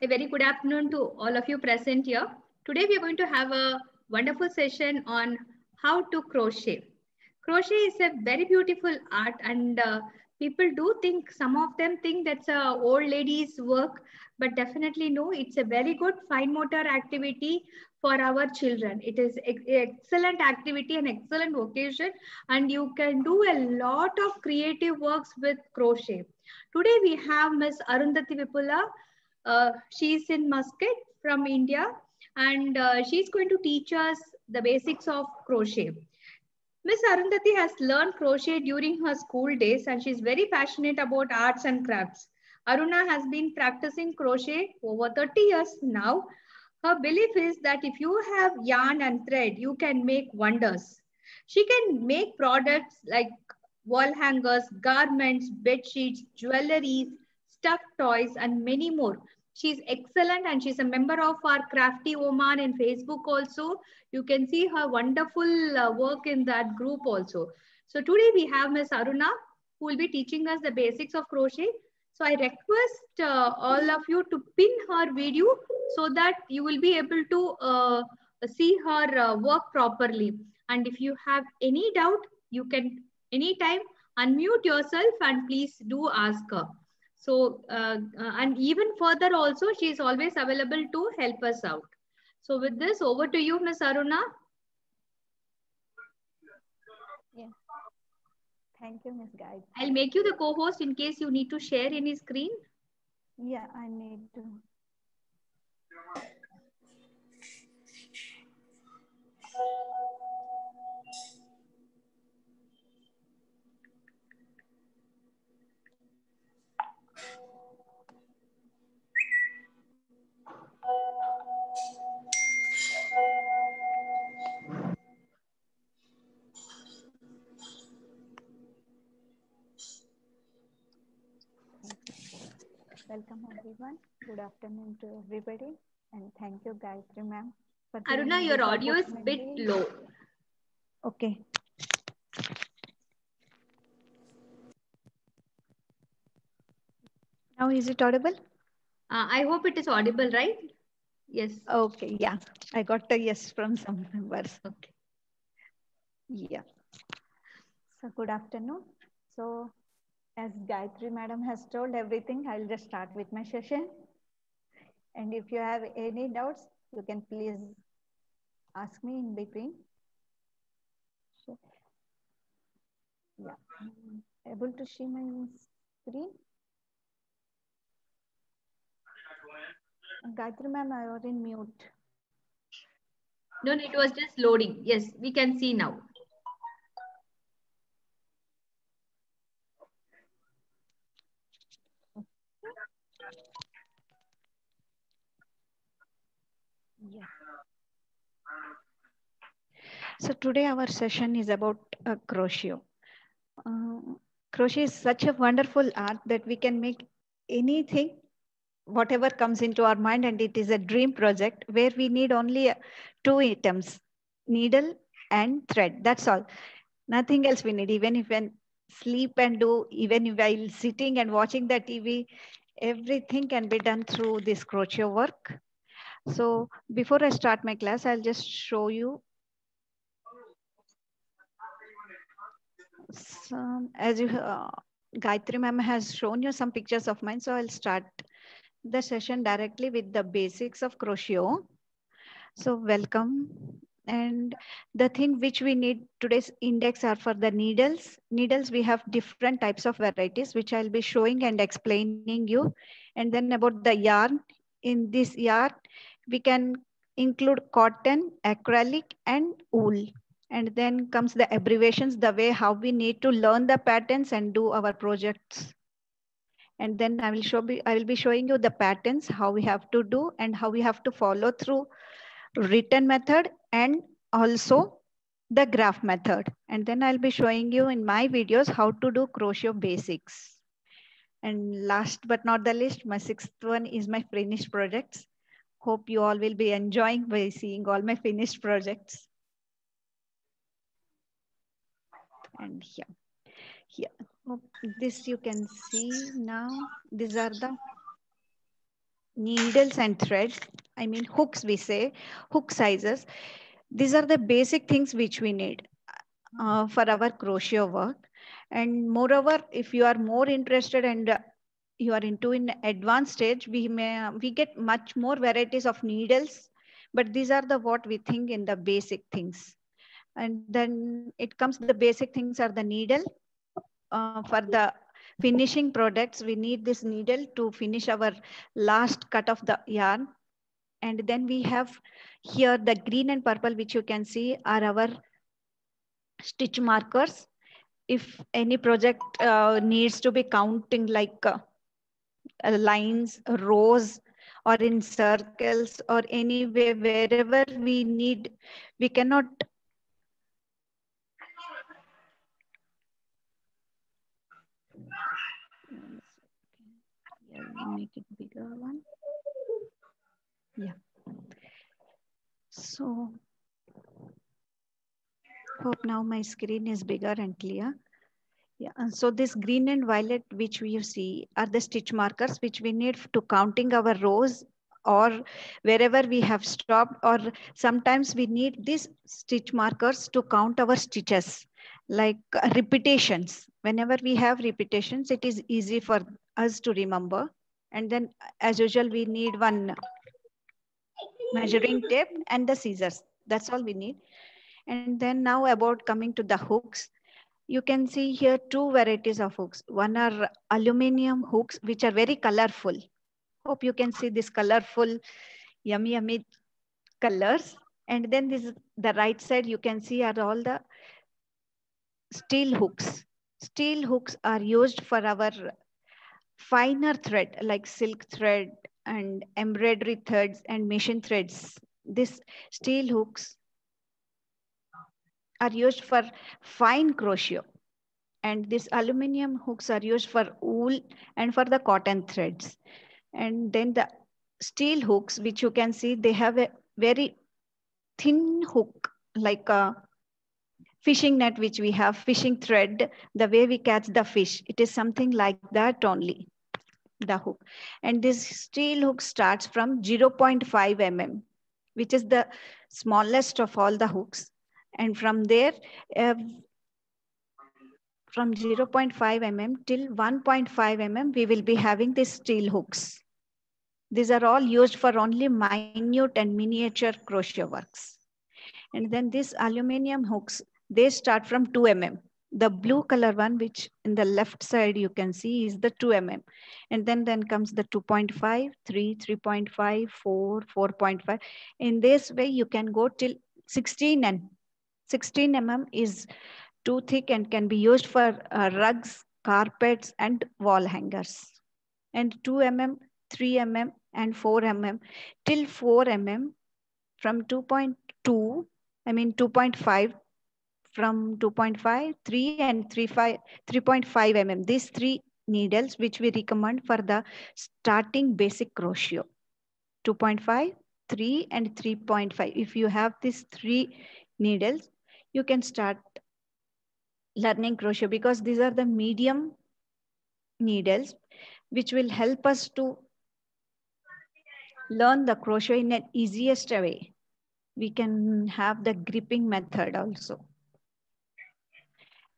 A very good afternoon to all of you present here. Today we are going to have a wonderful session on how to crochet. Crochet is a very beautiful art and people do think, some of them think that's a old lady's work, but definitely no, it's a very good fine motor activity for our children. It is excellent activity and excellent vocation, and you can do a lot of creative works with crochet. Today we have Miss Arundhati Vipula. She's in Muscat from India, and she's going to teach us the basics of crochet. Miss Arundhati has learned crochet during her school days, and she's very passionate about arts and crafts. Aruna has been practicing crochet over 30 years now. Her belief is that if you have yarn and thread, you can make wonders. She can make products like wall hangers, garments, bed sheets, jewelries, stuffed toys, and many more. She's excellent and she's a member of our Crafty Oman in Facebook also. You can see her wonderful work in that group also. So today we have Miss Aruna who will be teaching us the basics of crochet. So I request all of you to pin her video so that you will be able to see her work properly. And if you have any doubt, you can anytime unmute yourself and please do ask her. So, and even further also, she is always available to help us out. So with this, over to you, Miss Aruna. Yeah. Thank you, Miss Guide. I'll make you the co-host in case you need to share any screen. Yeah, I need to. Welcome everyone. Good afternoon to everybody, and thank you, Gayatri ma'am, for giving Aruna, me your this audio is a bit opportunity. low. Okay. Now is it audible? I hope it is audible, right? Yes. Okay, yeah. I got a yes from some members. Okay. Yeah. So good afternoon. So as Gayatri madam has told everything, I'll just start with my session. And if you have any doubts, you can please ask me in between. So, yeah, able to see my screen? Gayatri ma'am, I was in mute. No, it was just loading. Yes, we can see now. Yeah. So today our session is about crochet. Uh, Crochet is such a wonderful art that we can make anything, whatever comes into our mind, and it is a dream project where we need only two items, needle and thread. That's all. Nothing else we need. Even if we sleep and do, even while sitting and watching the TV, everything can be done through this crochet work. So before I start my class, I'll just show you some, as you, Gayatri ma'am has shown you some pictures of mine. So I'll start the session directly with the basics of crochet. So welcome. And the thing which we need today's index are for the needles. Needles, we have different types of varieties, which I'll be showing and explaining you. And then about the yarn. In this yarn, we can include cotton, acrylic, and wool. And then comes the abbreviations, the way how we need to learn the patterns and do our projects. And then I will be showing you the patterns, how we have to do and how we have to follow through written method and also the graph method. And then I'll be showing you in my videos how to do crochet basics. And last but not the least, my sixth one is my finished projects. Hope you all will be enjoying by seeing all my finished projects. And here, this you can see now. These are the needles and threads, I mean hooks, we say, hook sizes. These are the basic things which we need for our crochet work. And moreover, if you are more interested and you are into in advanced stage, we get much more varieties of needles, but these are the what we think in the basic things. And then it comes, the basic things are the needle. For the finishing products, we need this needle to finish our last cut of the yarn. And then we have here the green and purple, which you can see are our stitch markers. If any project needs to be counting like lines, rows, or in circles, or anywhere, wherever we need, we cannot make it bigger one. Yeah. So hope now my screen is bigger and clear. Yeah, and so this green and violet which we see are the stitch markers which we need to counting our rows or wherever we have stopped, or sometimes we need these stitch markers to count our stitches, like repetitions. Whenever we have repetitions, it is easy for us to remember. And then as usual, we need one measuring tape and the scissors. That's all we need. And then now about coming to the hooks. You can see here two varieties of hooks. One are aluminum hooks, which are very colorful. Hope you can see this colorful, yummy, yummy colors. And then this, the right side, you can see are all the steel hooks. Steel hooks are used for our finer thread, like silk thread and embroidery threads and machine threads. These steel hooks are used for fine crochet. And these aluminum hooks are used for wool and for the cotton threads. And then the steel hooks, which you can see, they have a very thin hook, like a fishing net, which we have fishing thread, the way we catch the fish. It is something like that only, the hook. And this steel hook starts from 0.5 mm, which is the smallest of all the hooks. And from there, from 0.5 mm till 1.5 mm, we will be having these steel hooks. These are all used for only minute and miniature crochet works. And then these aluminum hooks, they start from 2 mm. The blue color one, which in the left side you can see, is the 2 mm. And then comes the 2.5, 3, 3.5, 4, 4.5. In this way, you can go till 16, and 16 mm is too thick and can be used for rugs, carpets, and wall hangers. And 2 mm, 3 mm, and 4 mm till 4 mm. From 2.2, I mean 2.5, from 2.5, 3, and 3.5 mm. These three needles which we recommend for the starting basic crochet. 2.5, 3, and 3.5. If you have these three needles, you can start learning crochet, because these are the medium needles which will help us to learn the crochet in an easiest way. We can have the gripping method also.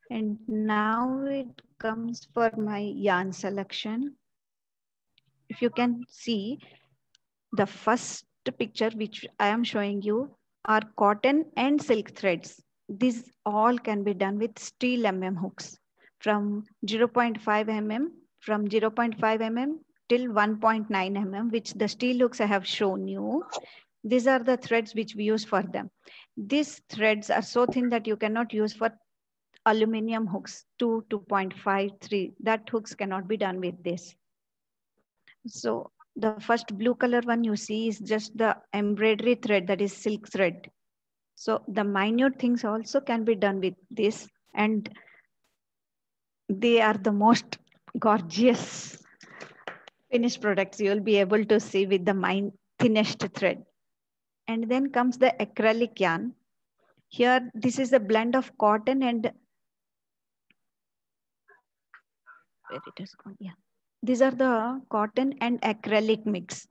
And now it comes for my yarn selection. If you can see, the first picture which I am showing you are cotton and silk threads. These all can be done with steel hooks from 0.5 mm, from 0.5 mm till 1.9 mm, which the steel hooks I have shown you. These are the threads which we use for them. These threads are so thin that you cannot use for aluminum hooks, 2, 2.5, 3. That hooks cannot be done with this. So the first blue color one you see is just the embroidery thread, that is silk thread. So the minute things also can be done with this, and they are the most gorgeous finished products you will be able to see with the thinnest thread. And then comes the acrylic yarn. Here, this is a blend of cotton and where it has gone, yeah. These are the cotton and acrylic mix.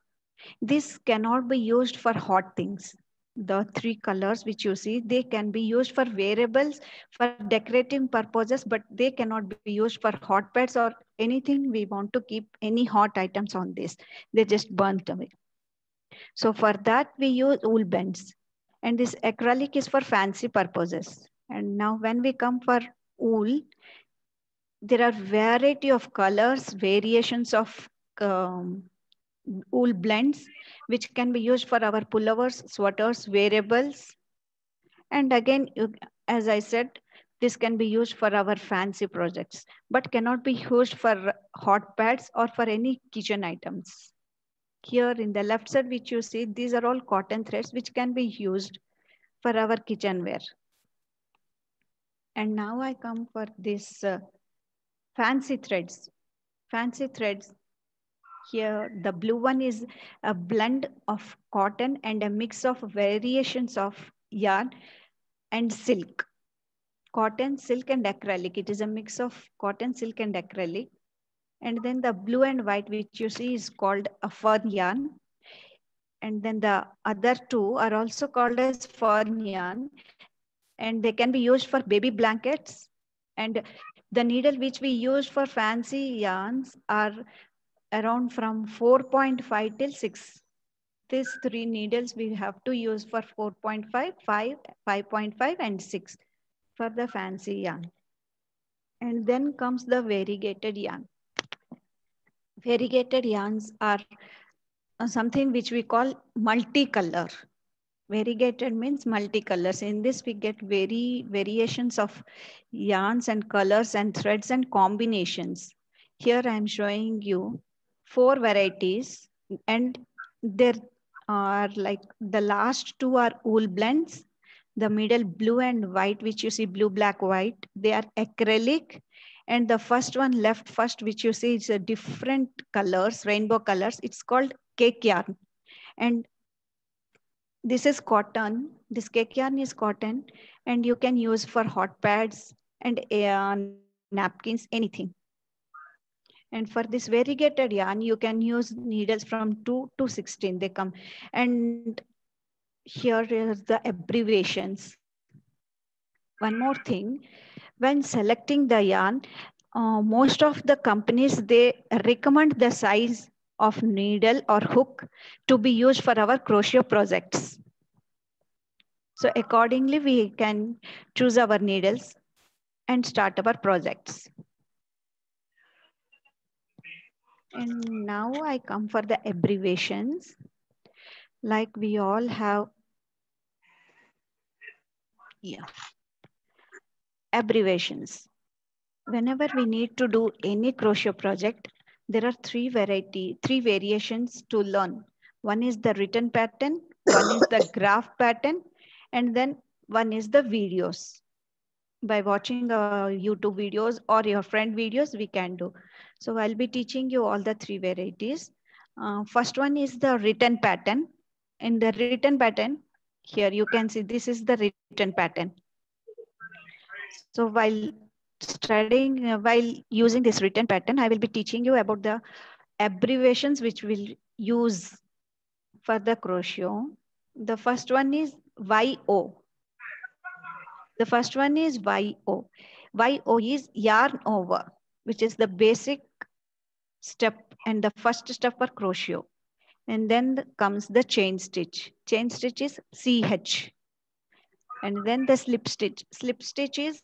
This cannot be used for hot things. The three colors which you see, they can be used for wearables, for decorating purposes, but they cannot be used for hot pads or anything we want to keep any hot items on this. They just burnt away. So for that, we use wool blends. And this acrylic is for fancy purposes. And now when we come for wool, there are variety of colors, variations of wool blends, which can be used for our pullovers, sweaters, wearables. And again, as I said, this can be used for our fancy projects, but cannot be used for hot pads or for any kitchen items. Here in the left side, which you see, these are all cotton threads, which can be used for our kitchenware. And now I come for this fancy threads. Fancy threads. Here, the blue one is a blend of cotton and a mix of variations of yarn and silk. Cotton, silk, and acrylic. It is a mix of cotton, silk, and acrylic. And then the blue and white, which you see, is called a fern yarn. And then the other two are also called as fern yarn. And they can be used for baby blankets. And the needle which we use for fancy yarns are around from 4.5 till 6. These three needles we have to use for 4.5, 5, 5.5, and 6 for the fancy yarn. And then comes the variegated yarn. Variegated yarns are something which we call multicolor. Variegated means multicolors. In this, we get variations of yarns and colors and threads and combinations. Here I am showing you 4 varieties, and there are like the last 2 are wool blends. The middle blue and white, which you see blue, black, white, they are acrylic. And the first one left first, which you see is a different colors, rainbow colors. It's called cake yarn. And this is cotton. This cake yarn is cotton, and you can use for hot pads and napkins, anything. And for this variegated yarn, you can use needles from 2 to 16. They come. And here is the abbreviations. One more thing, when selecting the yarn, most of the companies, they recommend the size of needle or hook to be used for our crochet projects. So accordingly, we can choose our needles and start our projects. And now I come for the abbreviations. Like we all have, abbreviations. Whenever we need to do any crochet project, there are three variations to learn. One is the written pattern, one is the graph pattern, and then one is the videos. By watching YouTube videos or your friend videos, we can do. So I'll be teaching you all the 3 varieties. First one is the written pattern. In the written pattern, here you can see this is the written pattern. So while using this written pattern, I will be teaching you about the abbreviations which we'll use for the crochet. The first one is YO. The first one is YO. YO is yarn over, which is the basic step and the first step for crochet. And then comes the chain stitch. Chain stitch is CH. And then the slip stitch. Slip stitch is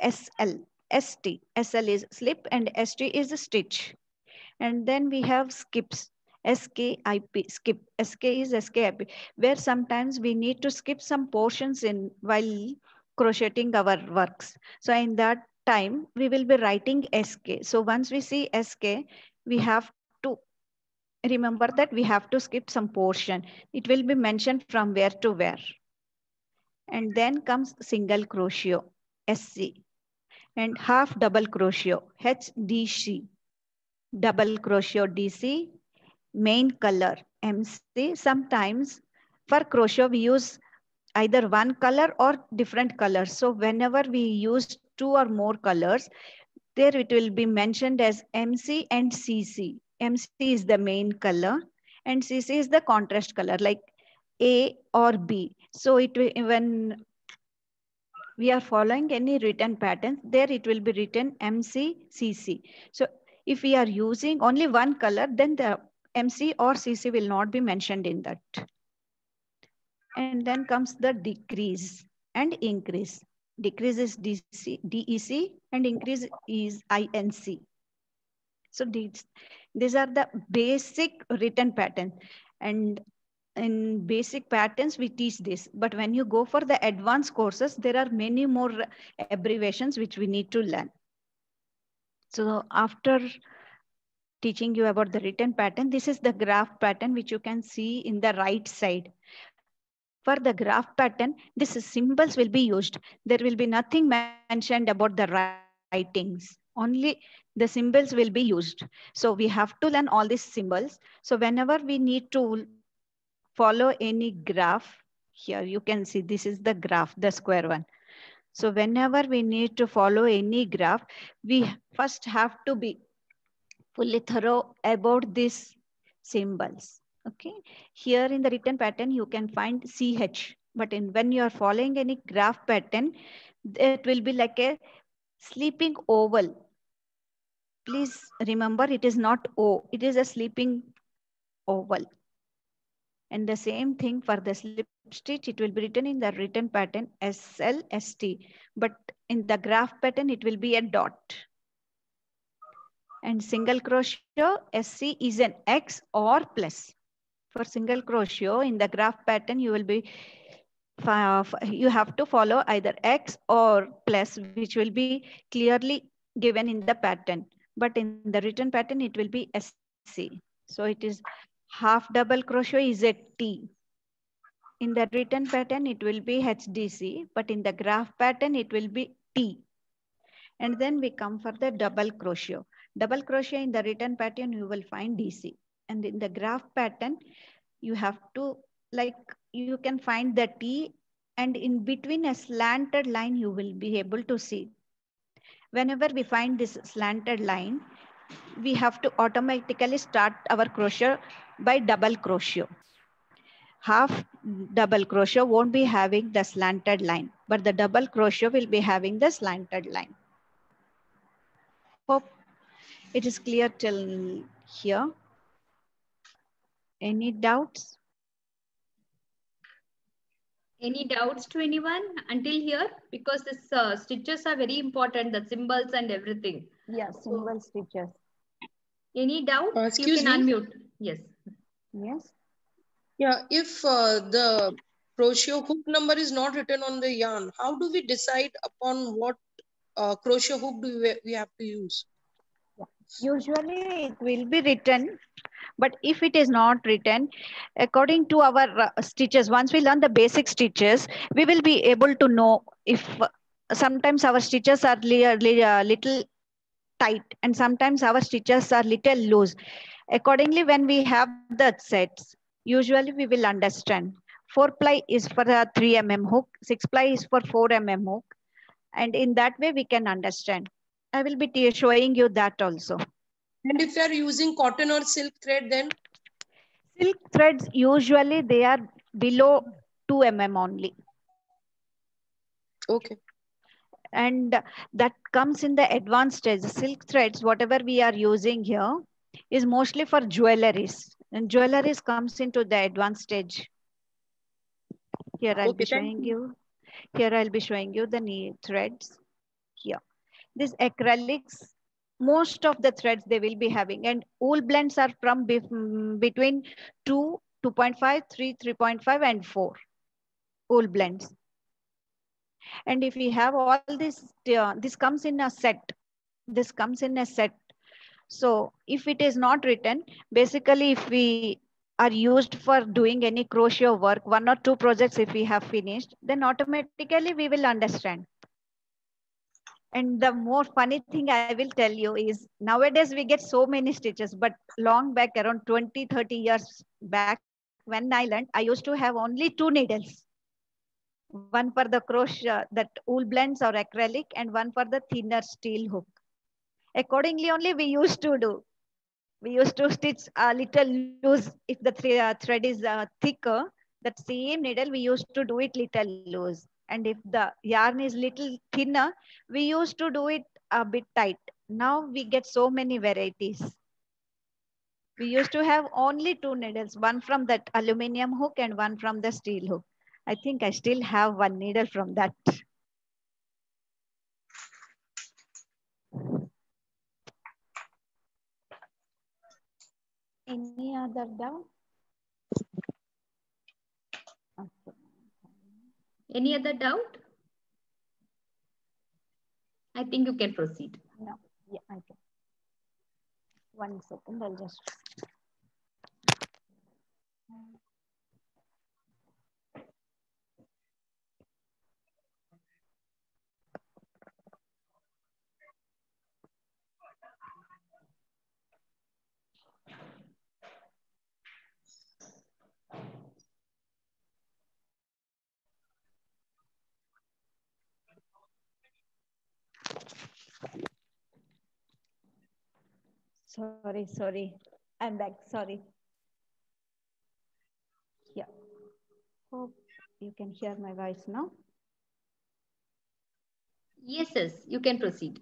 SL. ST. SL is slip and ST is stitch. And then we have skips. SKIP, skip. SK is SKIP, where sometimes we need to skip some portions in while crocheting our works. So in that time, we will be writing SK. So once we see SK, we have to remember that we have to skip some portion. It will be mentioned from where to where. And then comes single crochet, SC. And half double crochet, HDC. Double crochet, DC. Main color, MC. Sometimes for crochet we use either one color or different colors. So whenever we use 2 or more colors, there it will be mentioned as MC and CC. MC is the main color And CC is the contrast color, like A or B. So when we are following any written patterns, there it will be written MC, CC. So if we are using only one color, then the MC or CC will not be mentioned in that. And then comes the decrease and increase. Decrease is DEC and increase is INC. So these are the basic written patterns. And in basic patterns, we teach this. But when you go for the advanced courses, there are many more abbreviations which we need to learn. So after teaching you about the written pattern, this is the graph pattern which you can see in the right side. For the graph pattern, these symbols will be used. There will be nothing mentioned about the writings. Only the symbols will be used. So we have to learn all these symbols. So whenever we need to follow any graph, here you can see this is the graph, the square one. So whenever we need to follow any graph, we first have to be fully thorough about these symbols. Okay. Here in the written pattern, you can find CH, but when you are following any graph pattern, it will be like a sleeping oval. Please remember, it is not O, it is a sleeping oval. And the same thing for the slip stitch, it will be written in the written pattern SLST, but in the graph pattern, it will be a dot. And single crochet, SC is an X or plus. For single crochet in the graph pattern, you have to follow either X or plus, which will be clearly given in the pattern. But in the written pattern, it will be SC. So it is half double crochet is a T. In the written pattern, it will be HDC, but in the graph pattern, it will be T. And then we come for the double crochet. Double crochet in the written pattern, you will find DC. And in the graph pattern, you have to, like, you can find the T, and in between a slanted line, you will be able to see. Whenever we find this slanted line, we have to automatically start our crochet by double crochet. Half double crochet won't be having the slanted line, but the double crochet will be having the slanted line. Hope it is clear till here. Any doubts? Any doubts to anyone until here? Because this stitches are very important, the symbols and everything. Yeah, symbol stitches. Any doubt? You Excuse can me. unmute. Yes. Yes. Yeah, if the crochet hook number is not written on the yarn, how do we decide upon what crochet hook do we have to use? Usually it will be written, but if it is not written, according to our stitches, once we learn the basic stitches, we will be able to know if sometimes our stitches are little tight and sometimes our stitches are little loose. Accordingly, when we have the sets, usually we will understand. 4 ply is for a 3 mm hook, 6 ply is for 4 mm hook, and in that way we can understand. I will be showing you that also. And if you are using cotton or silk thread, then? Silk threads, usually they are below 2 mm only. Okay. And that comes in the advanced stage. Silk threads, whatever we are using here, is mostly for jewelries. And jewelries comes into the advanced stage. Here I'll be showing you. Here I'll be showing you the threads. Here. These acrylics, most of the threads they will be having. And wool blends are from between 2, 2.5, 3, 3.5, and 4. Wool blends. And if we have all this comes in a set. This comes in a set. So if it is not written, basically if we are used for doing any crochet work, 1 or 2 projects if we have finished, then automatically we will understand. And the more funny thing I will tell you is nowadays we get so many stitches, but long back around 20, 30 years back when I learned, I used to have only 2 needles. One for the crochet, that wool blends or acrylic, and one for the thinner steel hook. Accordingly only we used to do. We used to stitch a little loose if the thread is thicker. That same needle we used to do it little loose, and if the yarn is little thinner, we used to do it a bit tight. Now we get so many varieties. We used to have only two needles, one from that aluminum hook and one from the steel hook. I think I still have one needle from that. Any other doubt? Okay. Any other doubt? I think you can proceed. No, yeah, I can. 1 second, I'll just. Sorry. I'm back. Sorry. Yeah. Hope you can hear my voice now. Yes, you can proceed.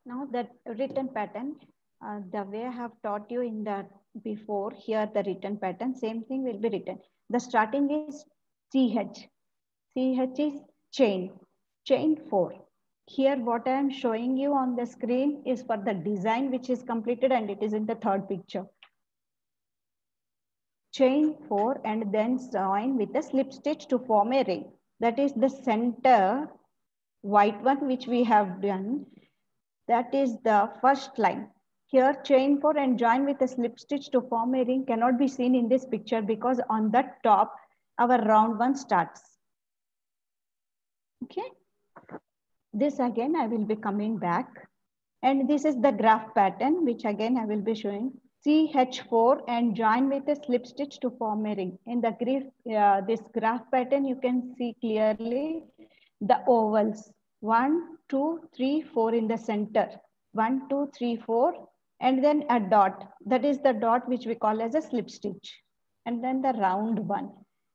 Now that written pattern, the way I have taught you in that before, here the written pattern, same thing will be written. The starting is CH. CH is chain 4. Here what I am showing you on the screen is for the design which is completed, and it is in the third picture. Chain 4 and then join with a slip stitch to form a ring. That is the center white one which we have done. That is the first line. Here chain 4 and join with a slip stitch to form a ring cannot be seen in this picture because on the top our round one starts. Okay. This again I will be coming back, and this is the graph pattern which again I will be showing. CH4 and join with a slip stitch to form a ring. In the this graph pattern you can see clearly the ovals 1, 2, 3, 4 in the center. 1, 2, 3, 4, and then a dot. That is the dot which we call as a slip stitch. And then the round one.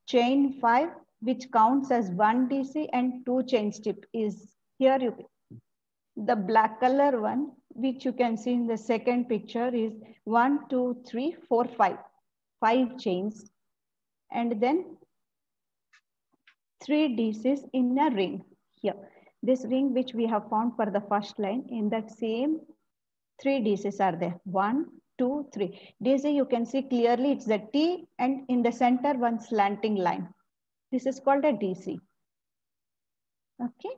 Chain 5, which counts as 1 DC and 2 chain stitch is here. The black color one, which you can see in the second picture, is 1, 2, 3, 4, 5. 5 chains. And then 3 DCs in a ring here. This ring which we have found for the first line, in that same 3 DCs are there. 1, 2, 3. DC you can see clearly it's the T, and in the center one slanting line. This is called a DC. Okay.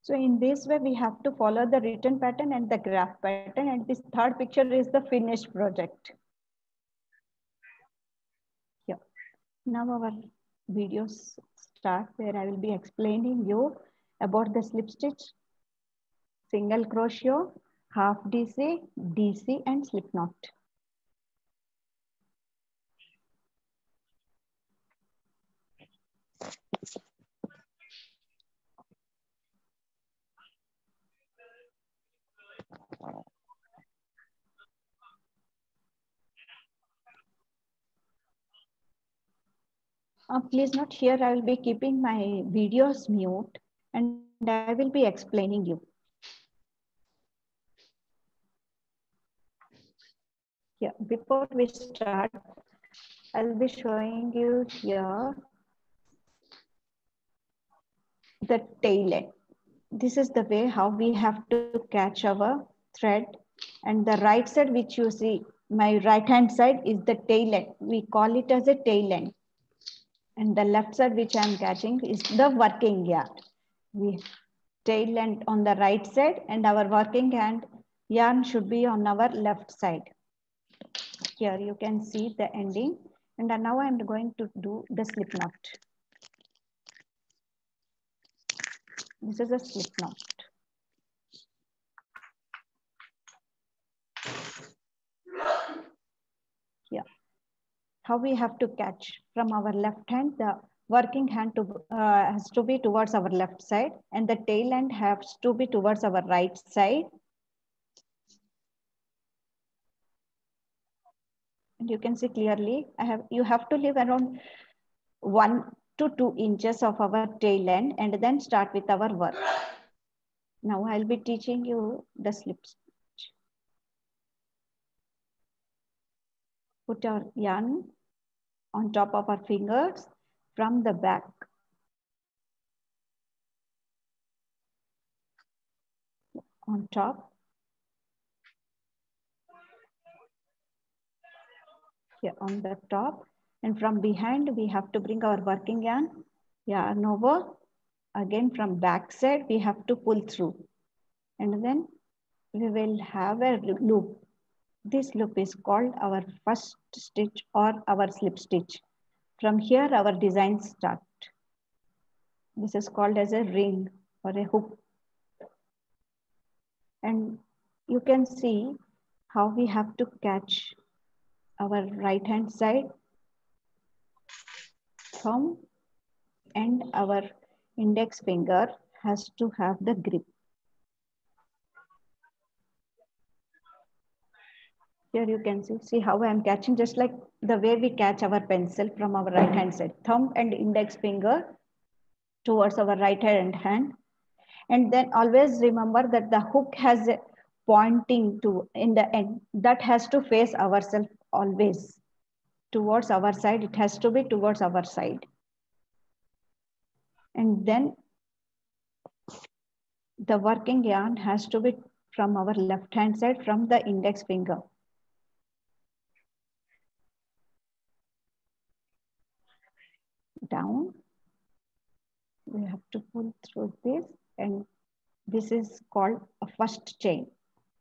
So in this way we have to follow the written pattern and the graph pattern, and this third picture is the finished project. Yeah. Now our videos start where I will be explaining you about the slip stitch, single crochet, half DC, DC and slip knot. Please note here I will be keeping my videos mute and I will be explaining you. Yeah, before we start, I'll be showing you here the tail end. This is the way how we have to catch our thread, and the right side which you see, my right hand side is the tail end. We call it as a tail end. And the left side which I am catching is the working yarn. We tail end on the right side and our working yarn should be on our left side. Here you can see the ending, and now I'm going to do the slip knot. This is a slip knot. Yeah. How we have to catch from our left hand, the working hand has to be towards our left side, and the tail end has to be towards our right side. And you can see clearly, you have to leave around 1 to 2 inches of our tail end and then start with our work. Now I'll be teaching you the slip stitch. Put our yarn on top of our fingers from the back. On top. Here on the top. And from behind, we have to bring our working yarn over. Again, from back side, we have to pull through. And then we will have a loop. This loop is called our first stitch or our slip stitch. From here, our design starts. This is called as a ring or a hook. And you can see how we have to catch our right hand side, thumb, and our index finger has to have the grip. Here you can see how I am catching, just like the way we catch our pencil from our right hand side. Thumb and index finger towards our right hand. And then always remember that the hook has a pointing to in the end. That has to face ourselves always. Towards our side, it has to be towards our side. And then the working yarn has to be from our left hand side, from the index finger. Down. We have to pull through this, and this is called a first chain.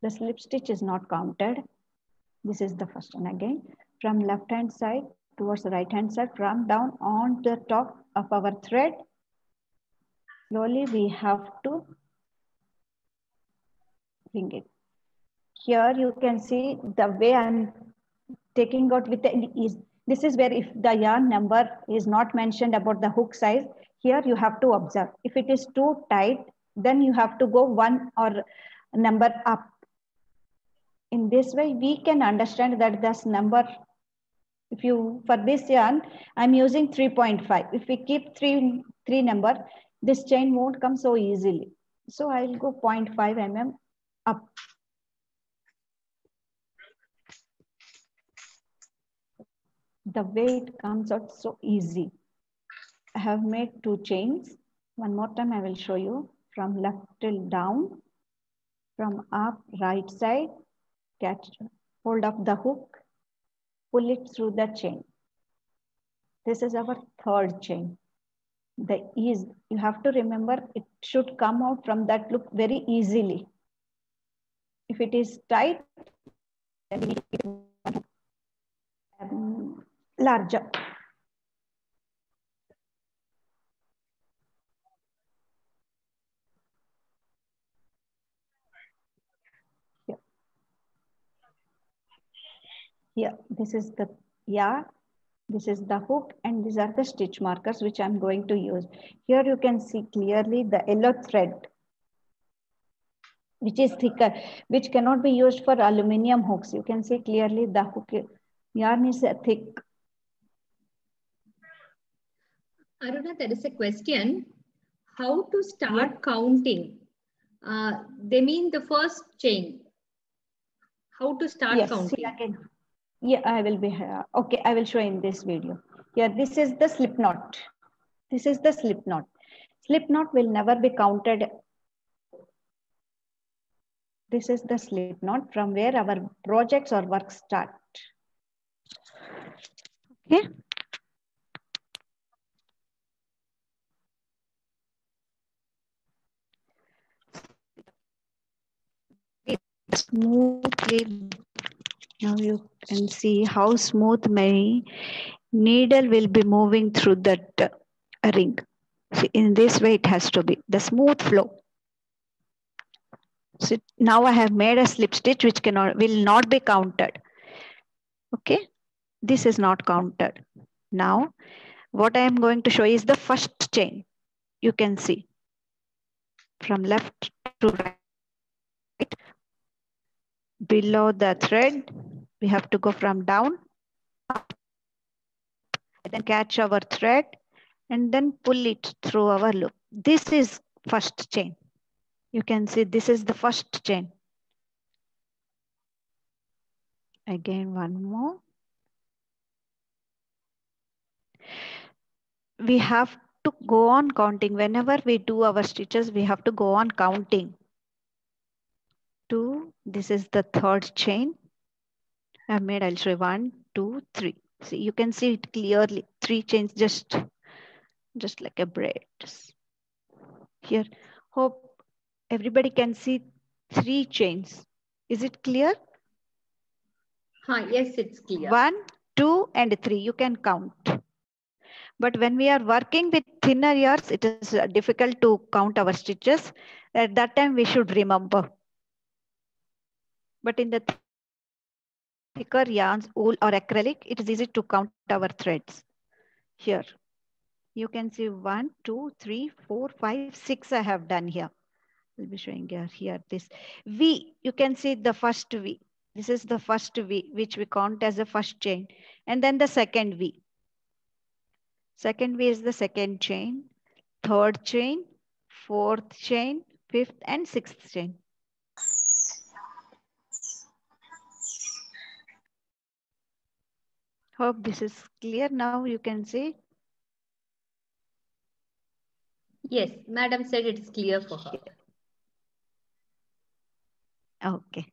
The slip stitch is not counted. This is the first one. Again, from left hand side towards the right hand side, from down on the top of our thread. Slowly we have to bring it. Here you can see the way I'm taking out with the ease. This is where if the yarn number is not mentioned about the hook size, here you have to observe. If it is too tight, then you have to go 1 or number up. In this way, we can understand that this number, for this yarn, I'm using 3.5. If we keep three number, this chain won't come so easily. So I'll go 0.5 mm up. The way it comes out so easy. I have made 2 chains. One more time I will show you. From left till down, from up right side, catch, hold up the hook, pull it through the chain. This is our 3rd chain. The ease, you have to remember, it should come out from that loop very easily. If it is tight, then we need to larger. Here, this is the yarn, this is the hook, and these are the stitch markers which I'm going to use. Here you can see clearly the yellow thread, which is thicker, which cannot be used for aluminum hooks. You can see clearly the hook yarn is thick. Aruna, there is a question. How to start counting? They mean the first chain. How to start counting? See again. Yeah, I will be here. Okay, I will show in this video. Here, this is the slip knot. This is the slip knot. Slip knot will never be counted. This is the slip knot from where our projects or work start. Okay. Smoothly. Now you can see how smooth my needle will be moving through that ring. So in this way, it has to be the smooth flow. So now I have made a slip stitch which will not be counted. Okay, this is not counted. Now What I am going to show is the first chain. You can see from left to right. Below the thread, we have to go from down, up, and then catch our thread and then pull it through our loop. This is first chain. You can see this is the first chain. Again, one more. We have to go on counting. Whenever we do our stitches, we have to go on counting. 2, this is the third chain. I've made, I'll show you 1, 2, 3. See, you can see it clearly. 3 chains just like a braid. Here, hope everybody can see 3 chains. Is it clear? Yes, it's clear. 1, 2, and 3. You can count. But when we are working with thinner yarns, it is difficult to count our stitches. At that time, we should remember. But in the thicker yarns, wool or acrylic, it is easy to count our threads. Here, you can see 1, 2, 3, 4, 5, 6 I have done here. I'll be showing here this V. You can see the first V. This is the first V, which we count as the first chain. And then the second V. Second V is the second chain, third chain, fourth chain, fifth and sixth chain. Hope this is clear. Now you can see. Yes, madam said it's clear for her. Okay.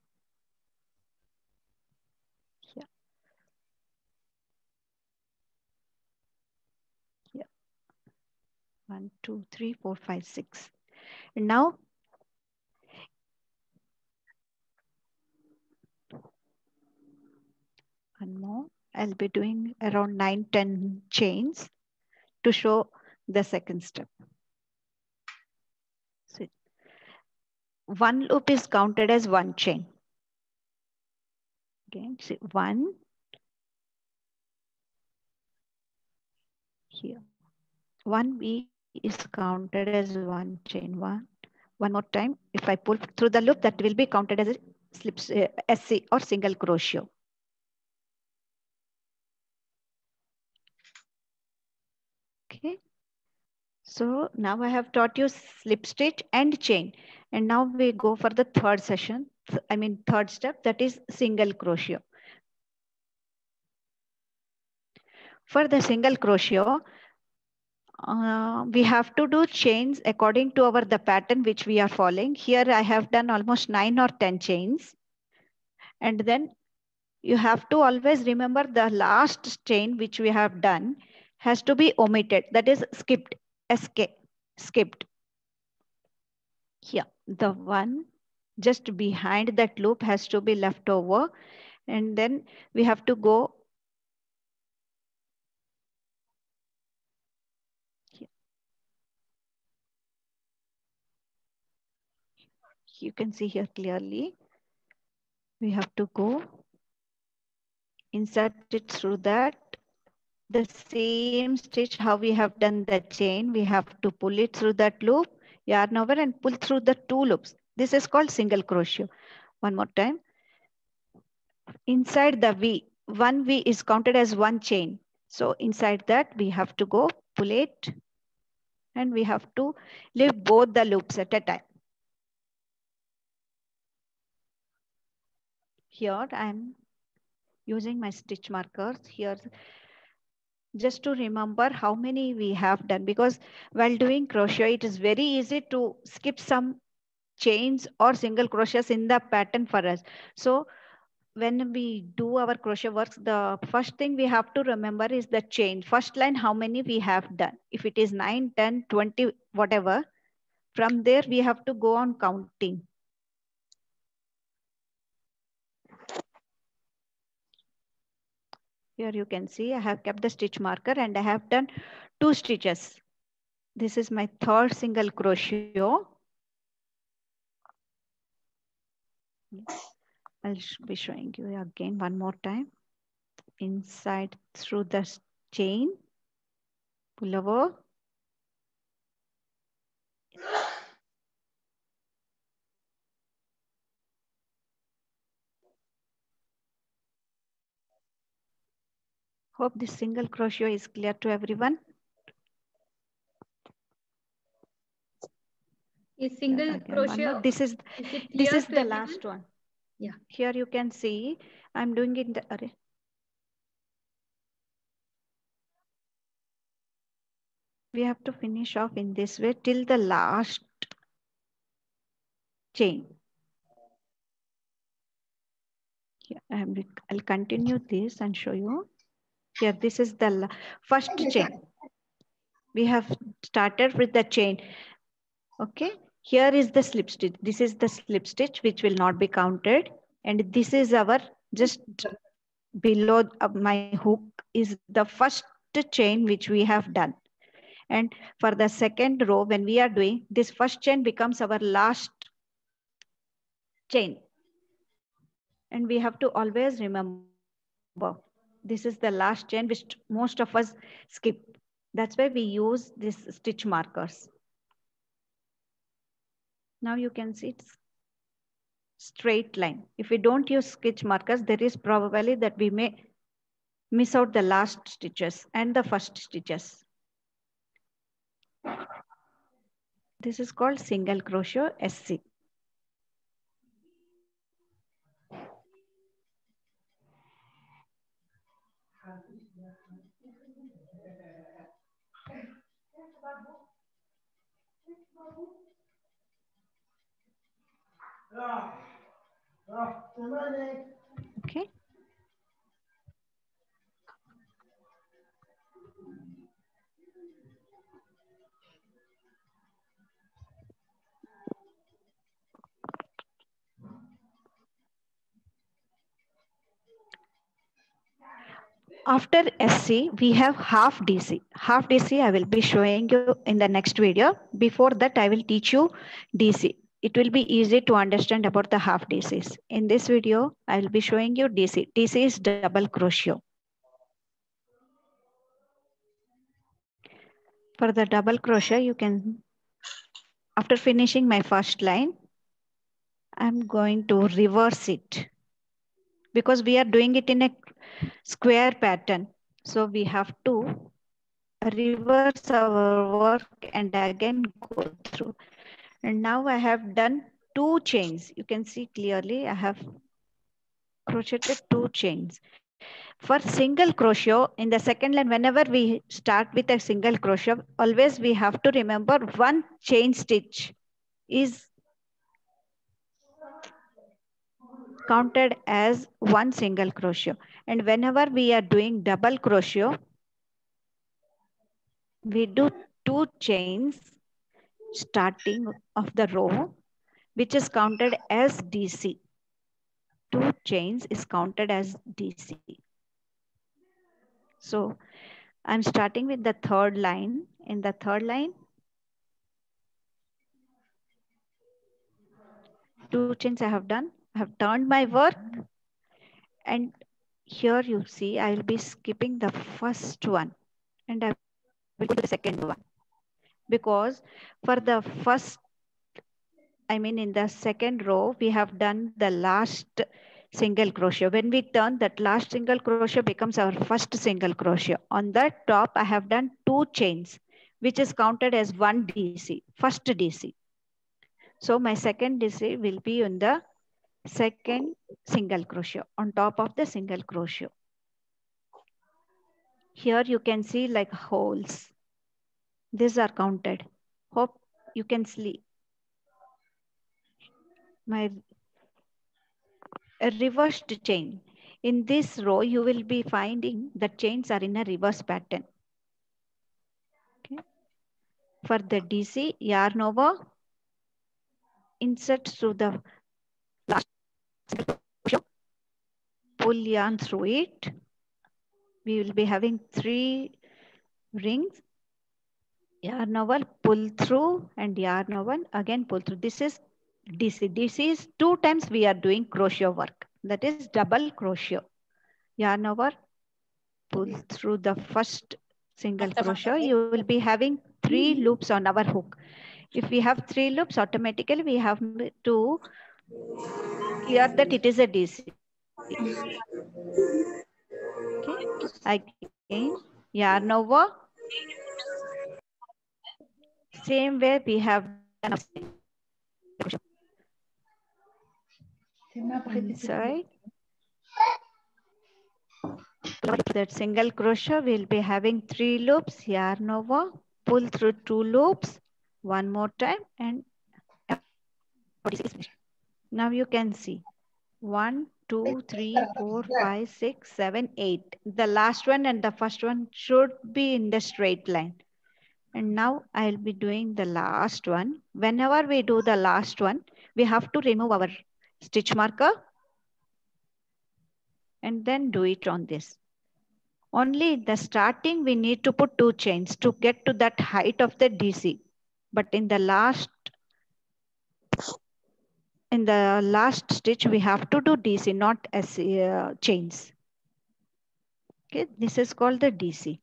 Here. Here. 1, 2, 3, 4, 5, 6. And now one more. I'll be doing around 9, 10 chains to show the second step. So one loop is counted as one chain. Again, see 1 here. 1 V is counted as one chain. One more time. If I pull through the loop, that will be counted as a slip SC or single crochet. Okay. So now I have taught you slip stitch and chain. And now we go for the third session. Third step, that is single crochet. For the single crochet, we have to do chains according to the pattern which we are following. Here I have done almost 9 or 10 chains. And then you have to always remember the last chain which we have done has to be omitted. That is skipped. SK, skipped. Here, the one just behind that loop has to be left over. And then we have to go here. You can see here clearly. We have to go insert it through that. The same stitch how we have done the chain, we have to pull it through that loop, yarn over and pull through the 2 loops. This is called single crochet. One more time. Inside the V, one V is counted as one chain. So inside that we have to go pull it and we have to leave both the loops at a time. Here I am using my stitch markers here just to remember how many we have done, because while doing crochet, it is very easy to skip some chains or single crochets in the pattern for us. So when we do our crochet works, the first thing we have to remember is the chain. First line, how many we have done. If it is 9, 10, 20, whatever, from there we have to go on counting. Here you can see I have kept the stitch marker and I have done 2 stitches. This is my third single crochet. I'll be showing you again one more time. Inside through the chain, pull over. Hope this single crochet is clear to everyone. Is single Again, crochet, this is it this clear is to the everyone? last one. Yeah. Here you can see I'm doing it in the array. We have to finish off in this way till the last chain. Yeah, I'll continue this and show you. Here, this is the first chain. We have started with the chain. Okay, here is the slip stitch. This is the slip stitch which will not be counted. And this is our just below my hook is the first chain which we have done. And for the second row, when we are doing this first chain becomes our last chain. And we have to always remember this is the last chain which most of us skip. That's why we use this stitch markers. Now you can see it's straight line. If we don't use stitch markers, there is probably that we may miss out the last stitches and the first stitches. This is called single crochet SC. Okay. After SC, we have half DC. Half DC I will be showing you in the next video. Before that, I will teach you DC. It will be easy to understand about the half DCs. In this video, I will be showing you DC. DC is double crochet. For the double crochet, you can, after finishing my first line, I'm going to reverse it because we are doing it in a square pattern. So we have to reverse our work and again go through. And now I have done 2 chains. You can see clearly I have crocheted 2 chains. For single crochet in the second line, whenever we start with a single crochet, always we have to remember one chain stitch is counted as one single crochet. And whenever we are doing double crochet, we do 2 chains starting of the row, which is counted as DC. 2 chains is counted as DC. So I'm starting with the third line. In the third line, 2 chains I have done. I have turned my work. And here you see, I will be skipping the first one. And I will go to the second one. Because for the first, in the second row, we have done the last single crochet. When we turn, that last single crochet becomes our first single crochet. On that top, I have done 2 chains, which is counted as 1 DC, first DC. So my second DC will be on the second single crochet, on top of the single crochet. Here you can see like holes. These are counted. Hope you can see my reversed chain. In this row, you will be finding the chains are in a reverse pattern. Okay. For the DC, yarn over, insert through the last, pull yarn through it. We will be having 3 rings. Yarn over, pull through, and yarn over, again pull through. This is DC. DC is 2 times we are doing crochet work. That is double crochet. Yarn over, pull through the first single crochet, you will be having 3 loops on our hook. If we have 3 loops, automatically we have to clear that it is a DC. Okay, again, yarn over. Same way we have done inside. That single crochet will be having 3 loops, yarn over, pull through 2 loops, one more time, and now you can see 1, 2, 3, 4, 5, 6, 7, 8. The last one and the first one should be in the straight line. And now I'll be doing the last one. Whenever we do the last one, we have to remove our stitch marker and then do it on this. Only in the starting, we need to put 2 chains to get to that height of the DC. But in the last stitch, we have to do DC, not as chains. Okay, this is called the DC.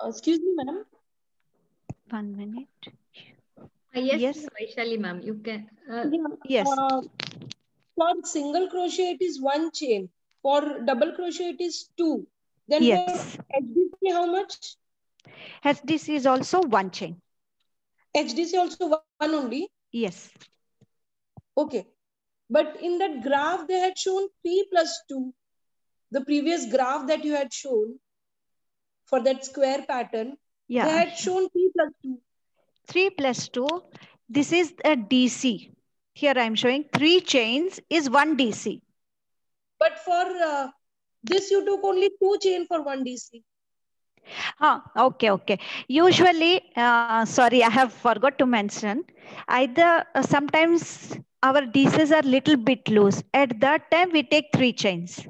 Excuse me, ma'am. 1 minute. Yes, Vaishali ma'am, you can. Yes. For single crochet, it is 1 chain. For double crochet, it is 2. Then Yes. for HDC, how much? HDC is also 1 chain. HDC also 1 only? Yes. Okay. But in that graph, they had shown 3 plus 2. The previous graph that you had shown for that square pattern, they had shown 3 plus 2. 3 plus 2. This is a DC. Here I am showing 3 chains is 1 DC. But for this, you took only 2 chain for 1 DC. Okay. Usually, sorry, I have forgot to mention, either sometimes our DCs are little bit loose. At that time, we take 3 chains.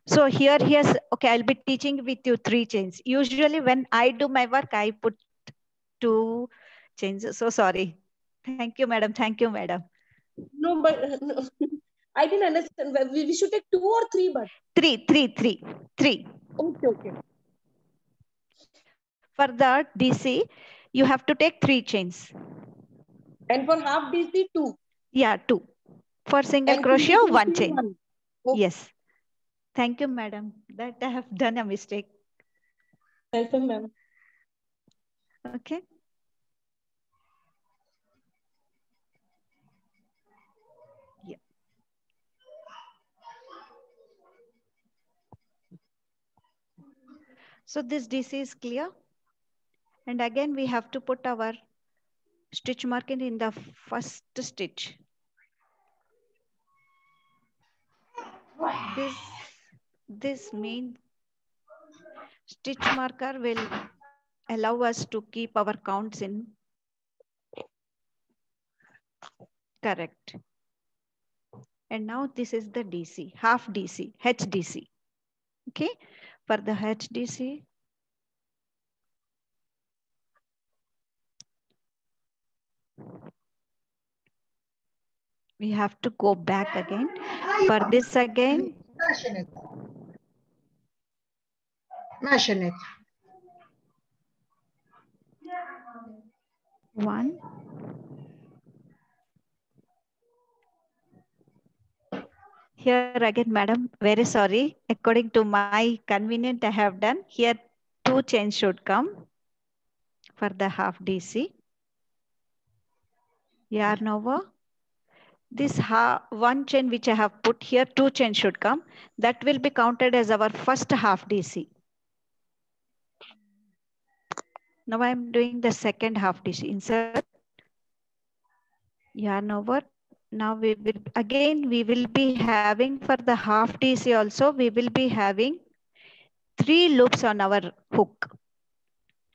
So here's, okay, I'll be teaching with you 3 chains. Usually when I do my work, I put 2 chains. So sorry. Thank you, madam. Thank you, madam. No, but no. I didn't understand. We should take 2 or 3, but? 3. Okay. For the DC, you have to take 3 chains. And for half DC, 2? Yeah, 2. For single crochet, 1 chain. Okay. Yes. Thank you, madam. That I have done a mistake. Welcome, ma'am. Okay. Yeah. So this DC is clear. And again, we have to put our stitch marking in the first stitch. This main stitch marker will allow us to keep our counts in correct. And now this is the DC, half DC, HDC. Okay, for the HDC, we have to go back again. For this again, one. Here again, madam, very sorry. According to my convenient, I have done. Here 2 chains should come for the half DC. Yarn over. This 1 chain which I have put here, 2 chains should come. That will be counted as our first half DC. Now I am doing the second half DC. Insert. Yarn over. Now we will be having for the half DC also, we will be having 3 loops on our hook.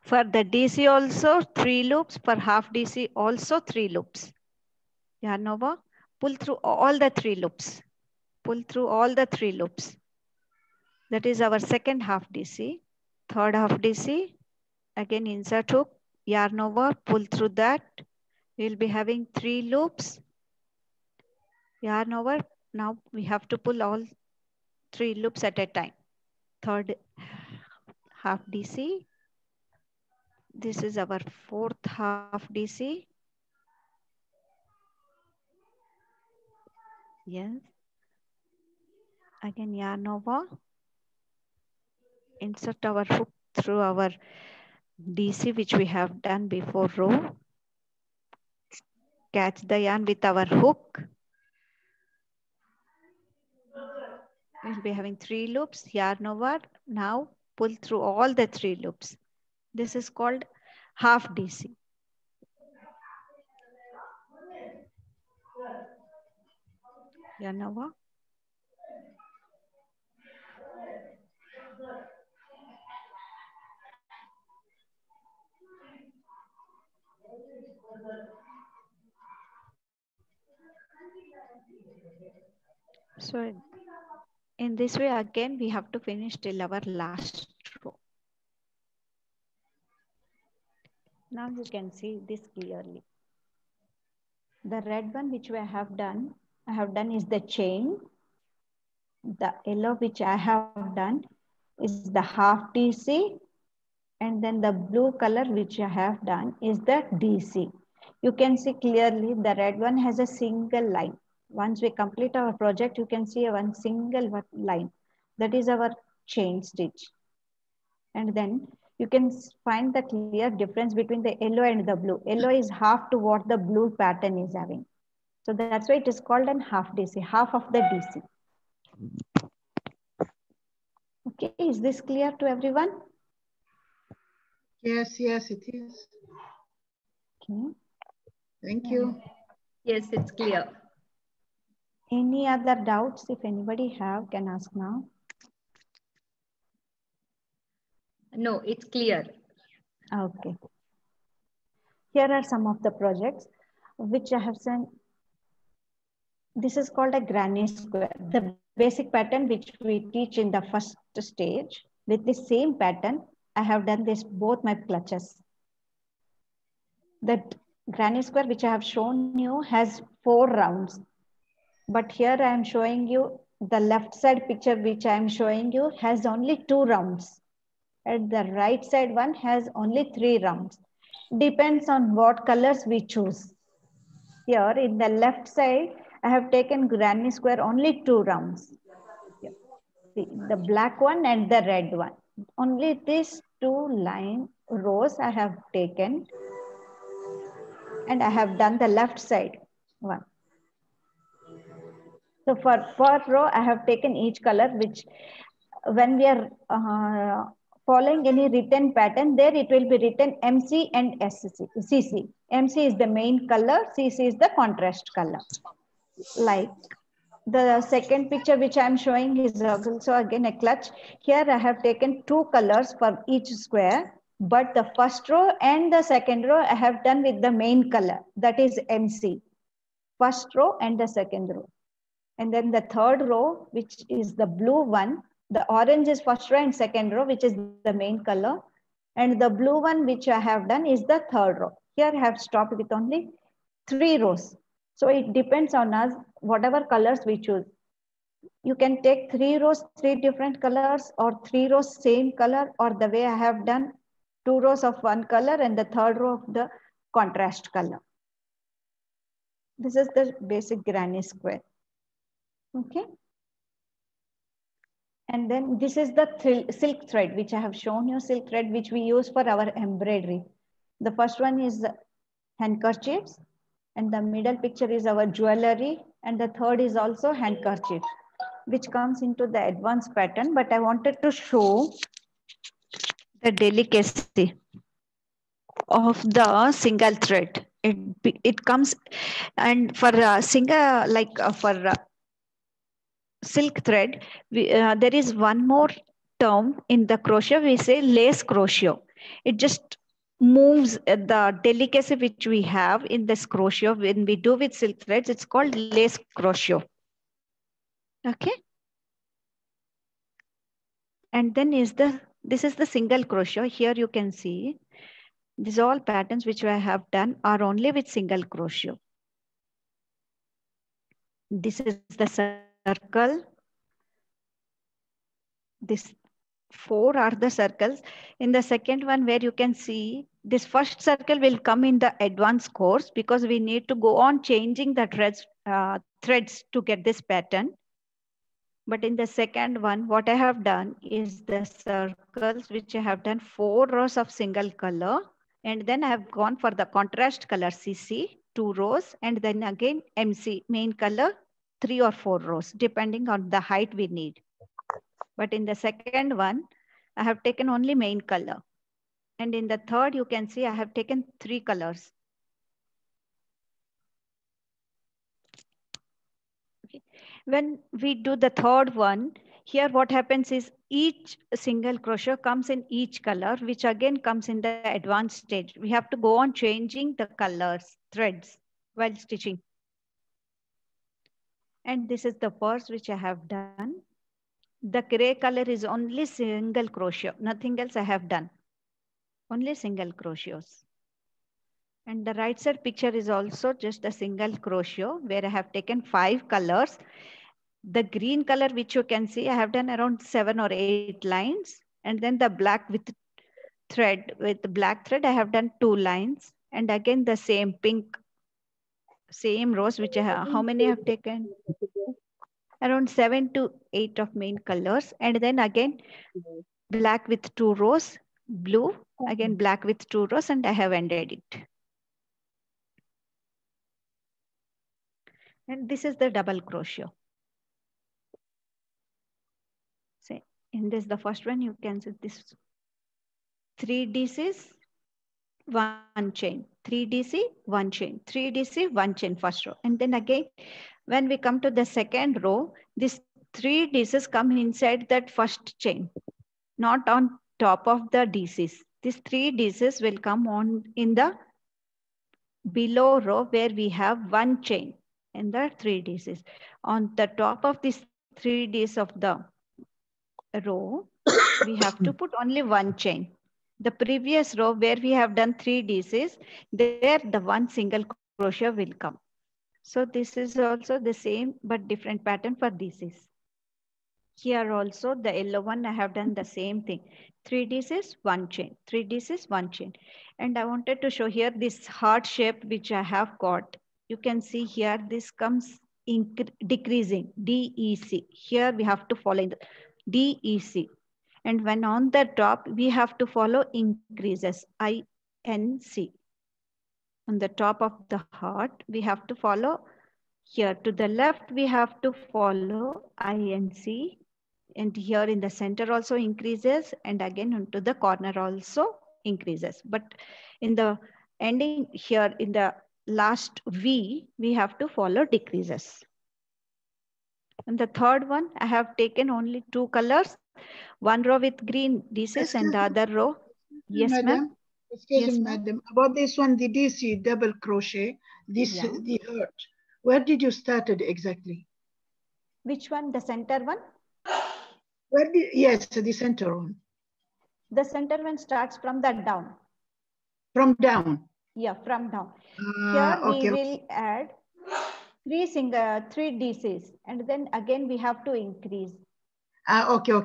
For the DC also 3 loops, for half DC also 3 loops. Yarn over, pull through all the 3 loops. Pull through all the 3 loops. That is our second half DC. Third half DC, again insert hook, yarn over, pull through that. We'll be having 3 loops. Yarn over. Now we have to pull all 3 loops at a time. Third half DC. This is our fourth half DC. Yes. Again, yarn over. Insert our hook through our DC, which we have done before row. Catch the yarn with our hook. We'll be having 3 loops, yarn over. Now pull through all the 3 loops. This is called half DC. Yarn over. So in this way, again, we have to finish till our last row. Now you can see this clearly. The red one which I have done is the chain. The yellow which I have done is the half DC. And then the blue color which I have done is the DC. You can see clearly the red one has a single line. Once we complete our project, you can see one single line. That is our chain stitch. And then you can find the clear difference between the yellow and the blue. Yellow is half to what the blue pattern is having. So that's why it is called an half DC, half of the DC. Okay, is this clear to everyone? Yes, yes, it is. Okay. Thank you. Yes, it's clear. Any other doubts? If anybody have, can ask now. No, it's clear. Okay. Here are some of the projects which I have sent. This is called a granny square, the basic pattern which we teach in the first stage. With the same pattern, I have done this both my clutches. That granny square which I have shown you has 4 rounds. But here I am showing you the left side picture which I am showing you has only 2 rounds. And the right side one has only 3 rounds. Depends on what colors we choose. Here in the left side, I have taken granny square only 2 rounds. Here. See, the black one and the red one. Only these 2 rows I have taken. And I have done the left side one. So for row, I have taken each color, which when we are following any written pattern, there it will be written MC and CC. MC is the main color, CC is the contrast color. Like the second picture which I am showing is also again a clutch. Here I have taken 2 colors for each square, but the first row and the second row I have done with the main color, that is MC. First row and the second row. And then the third row, which is the blue one, the orange is first row and second row, which is the main color. And the blue one, which I have done, is the third row. Here I have stopped with only 3 rows. So it depends on us, whatever colors we choose. You can take 3 rows, 3 different colors, or 3 rows, same color, or the way I have done 2 rows of one color and the third row of the contrast color. This is the basic granny square. Okay. And then this is the silk thread, which I have shown you, silk thread, which we use for our embroidery. The first one is handkerchiefs, and the middle picture is our jewelry, and the third is also handkerchief, which comes into the advanced pattern. But I wanted to show the delicacy of the single thread. It comes, and for silk thread, there is one more term in the crochet. We say lace crochet. It just moves the delicacy which we have in this crochet when we do with silk threads. It's called lace crochet. Okay. And then this is the single crochet. Here you can see these all patterns which I have done are only with single crochet. This is the circle. This 4 are the circles. In the second one, where you can see this first circle will come in the advanced course because we need to go on changing the threads to get this pattern. But in the second one, what I have done is the circles which I have done 4 rows of single color. And then I have gone for the contrast color CC, 2 rows. And then again MC, main color, 3 or 4 rows, depending on the height we need. But in the second one, I have taken only main color. And in the third, you can see I have taken 3 colors. Okay. When we do the third one, here what happens is each single crochet comes in each color, which again comes in the advanced stage. We have to go on changing the colors, threads while stitching. And this is the purse which I have done. The gray color is only single crochet, nothing else I have done. Only single crochets. And the right side picture is also just a single crochet where I have taken 5 colors. The green color which you can see, I have done around 7 or 8 lines. And then the black with black thread, I have done 2 lines. And again the same pink, same rows which I have, how many I have taken? Around 7 to 8 of main colors. And then again black with 2 rows, blue, again black with 2 rows, and I have ended it. And this is the double crochet. So in this, the first one, you can see this 3 DCs, 1 chain, 3 DC, 1 chain, 3 DC, 1 chain first row. And then again, when we come to the second row, these 3 DCs come inside that first chain, not on top of the DCs. These 3 DCs will come on in the below row where we have 1 chain in the 3 DCs. On the top of these 3 Ds of the row, we have to put only 1 chain. The previous row where we have done 3 DCs, there the 1 single crochet will come. So this is also the same but different pattern for DCs. Here also the yellow one, I have done the same thing. 3 DCs, 1 chain, 3 DCs, 1 chain. And I wanted to show here this heart shape which I have got. You can see here this comes decreasing, DEC. Here we have to follow in the DEC. And when on the top, we have to follow increases, INC. On the top of the heart, we have to follow here. To the left, we have to follow INC. And here in the center also increases. And again, into the corner also increases. But in the ending here, in the last V, we have to follow decreases. And the third one, I have taken only 2 colors. 1 row with green DCs and the other row. Yes, ma'am. Excuse me, madam. About this one, the DC double crochet, this the heart. Where did you start it exactly? Which one? The center one? Yes, the center one. The center one starts from the down. From down? Yeah, from down. Here we will add 3 DCs and then again we have to increase. Okay.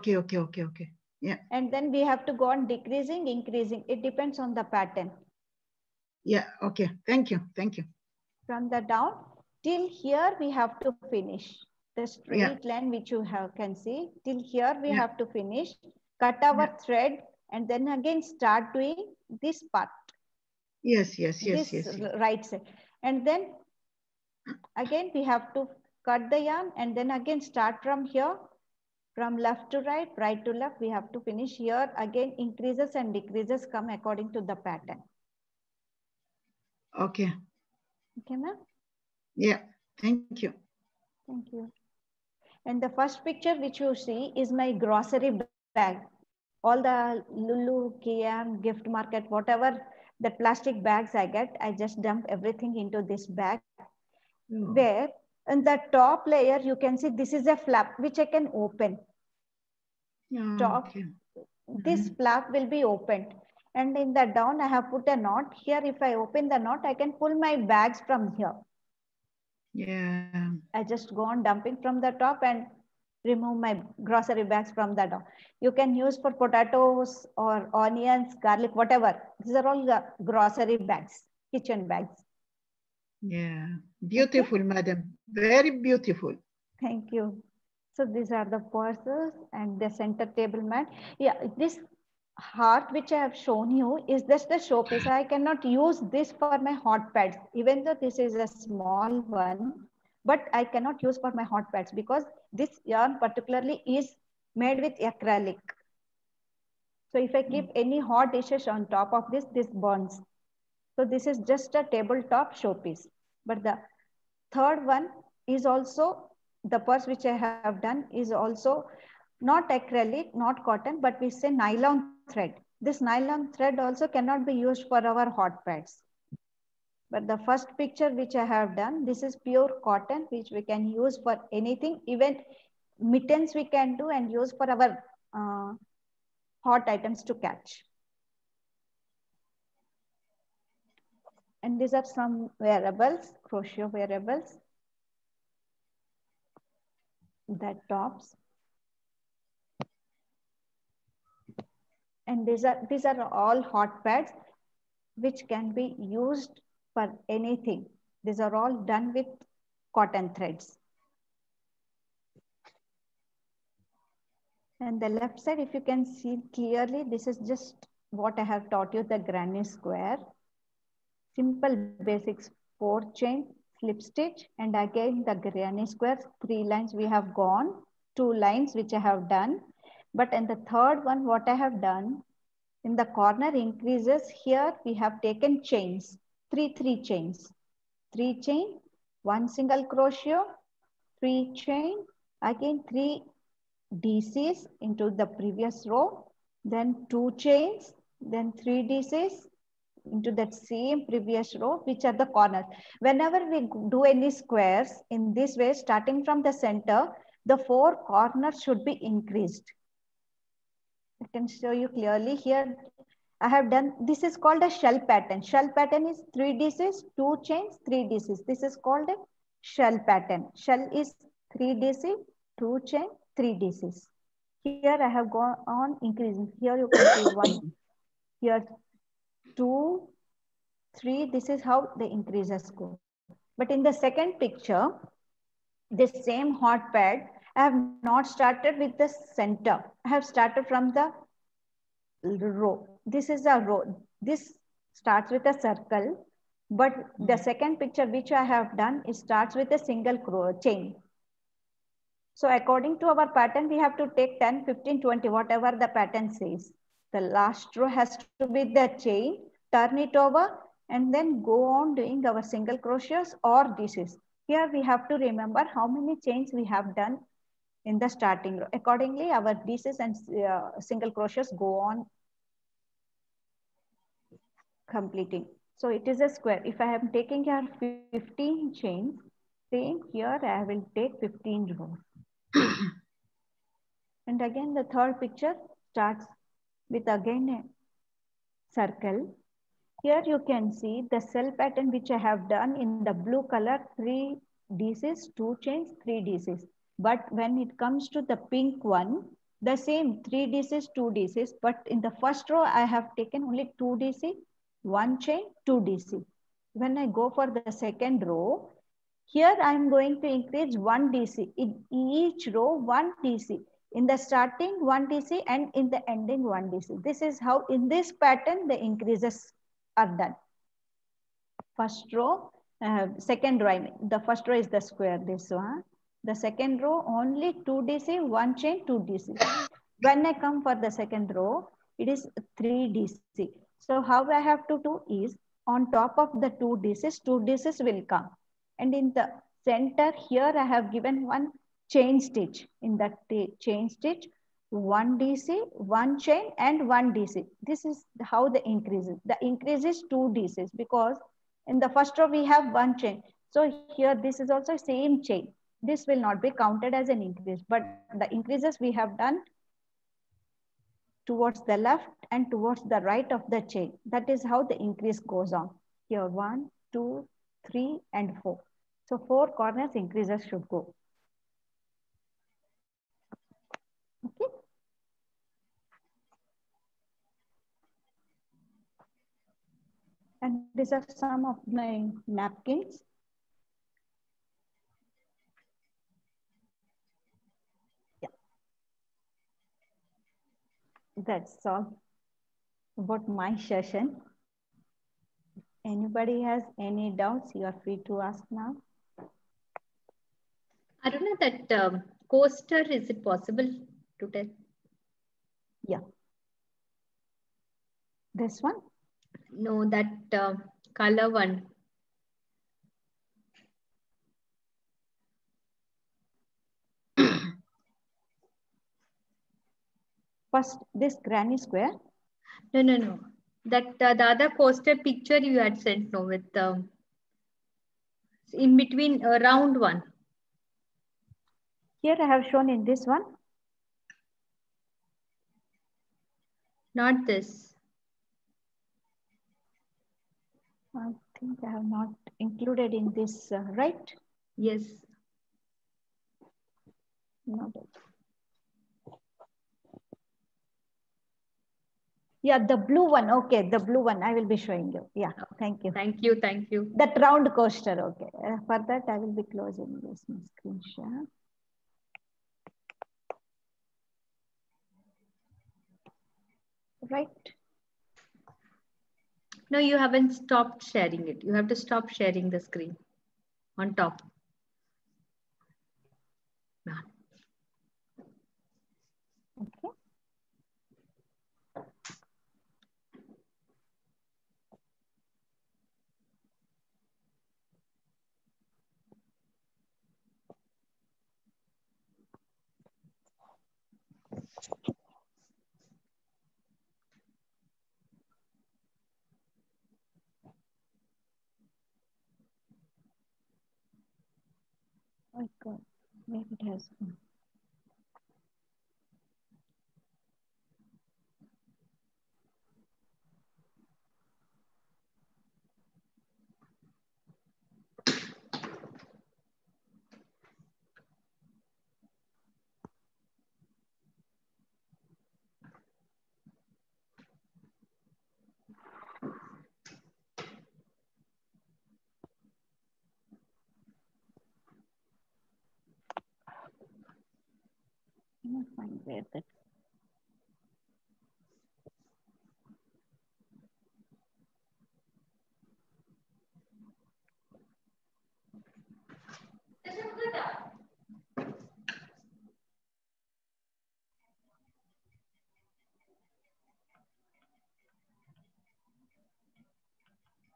Yeah. And then we have to go on decreasing, increasing. It depends on the pattern. Yeah, okay. Thank you. From the down till here we have to finish. The straight line which you can see, till here we have to finish, cut our thread and then again start doing this part. Yes. Right side. And then again we have to cut the yarn and then again start from here. From left to right, right to left, we have to finish here. Again, increases and decreases come according to the pattern. Okay. Okay, ma'am? Yeah, thank you. Thank you. And the first picture which you see is my grocery bag. All the Lulu, KM, gift market, whatever the plastic bags I get, I just dump everything into this bag. Where in the top layer, you can see this is a flap which I can open. This flap will be opened. And in the down, I have put a knot. Here, if I open the knot, I can pull my bags from here. Yeah. I just go on dumping from the top and remove my grocery bags from that. You can use for potatoes or onions, garlic, whatever. These are all the grocery bags, kitchen bags. Yeah, beautiful, okay. Madam. Very beautiful. Thank you. So these are the purses and the center table mat. Yeah, this heart which I have shown you is just a showpiece. I cannot use this for my hot pads, even though this is a small one, but I cannot use for my hot pads because this yarn particularly is made with acrylic. So if I keep any hot dishes on top of this, this burns. So this is just a tabletop showpiece. But the third one is also the purse which I have done is also not acrylic, not cotton, but we say nylon thread. This nylon thread also cannot be used for our hot pads. But the first picture which I have done, this is pure cotton, which we can use for anything, even mittens we can do and use for our hot items to catch. And these are some wearables, crochet wearables, that tops. And these are all hot pads which can be used for anything. These are all done with cotton threads. And the left side, if you can see clearly, this is just what I have taught you, the granny square. Simple basics, 4 chain, slip stitch, and again the granny square, 3 lines we have gone, 2 lines which I have done. But in the third one, what I have done, in the corner increases, here we have taken chains, 3 chains. 3 chain, 1 single crochet, 3 chain, again 3 DCs into the previous row, then 2 chains, then 3 DCs into that same previous row, which are the corners. Whenever we do any squares in this way, starting from the center, the 4 corners should be increased. I can show you clearly here. I have done, this is called a shell pattern. Shell pattern is 3 DCs, 2 chains, 3 DCs. This is called a shell pattern. Shell is 3 DC, 2 chain, 3 DCs. Here I have gone on increasing. Here you can see 1, here 2, 3. This is how the increases go. But in the second picture, this same hot pad, I have not started with the center. I have started from the row. This is a row. This starts with a circle, but the second picture which I have done, it starts with a single chain. So according to our pattern, we have to take 10, 15, 20, whatever the pattern says. The last row has to be the chain, turn it over, and then go on doing our single crochets or DCs. Here we have to remember how many chains we have done in the starting row. Accordingly, our DCs and single crochets go on completing. So it is a square. If I am taking here 15 chains, same here I will take 15 rows. And again, the third picture starts with again a circle. Here you can see the cell pattern which I have done in the blue color, 3 DCs, 2 chains, 3 DCs. But when it comes to the pink one, the same 3 DCs, 2 DCs, but in the first row, I have taken only 2 DC, 1 chain, 2 DC. When I go for the second row, here I am going to increase 1 DC. In each row, 1 DC. In the starting, 1 DC and in the ending, 1 DC. This is how in this pattern, the increases are done. First row, second row, I mean, the first row is the square, this one. The second row, only 2 DC, 1 chain, 2 DC. When I come for the second row, it is 3 DC. So how I have to do is, on top of the 2 DCs will come. And in the center here, I have given 1 chain stitch. In that chain stitch, 1 DC, 1 chain and 1 DC. This is how the increase is. The increase is 2 DCs because in the first row we have 1 chain. So here this is also same chain. This will not be counted as an increase, but the increases we have done towards the left and towards the right of the chain. That is how the increase goes on. Here 1, 2, 3 and 4. So 4 corners increases should go. And these are some of my napkins. Yeah. That's all about my session. Anybody has any doubts, you are free to ask now. Aruna, that coaster, is it possible to tell? Yeah. This one? No, that color one. First, this granny square. No. That the other coaster picture you had sent, no, with in between round one. Here I have shown in this one. Not this. I think I have not included in this, right? Yes. No. Yeah, the blue one. Okay, the blue one I will be showing you. Yeah, thank you. Thank you. Thank you. That round coaster. Okay. For that, I will be closing this screen share. Right. No, you haven't stopped sharing it. You have to stop sharing the screen on top. No. Okay. Oh God, where it has gone. I cannot find where that.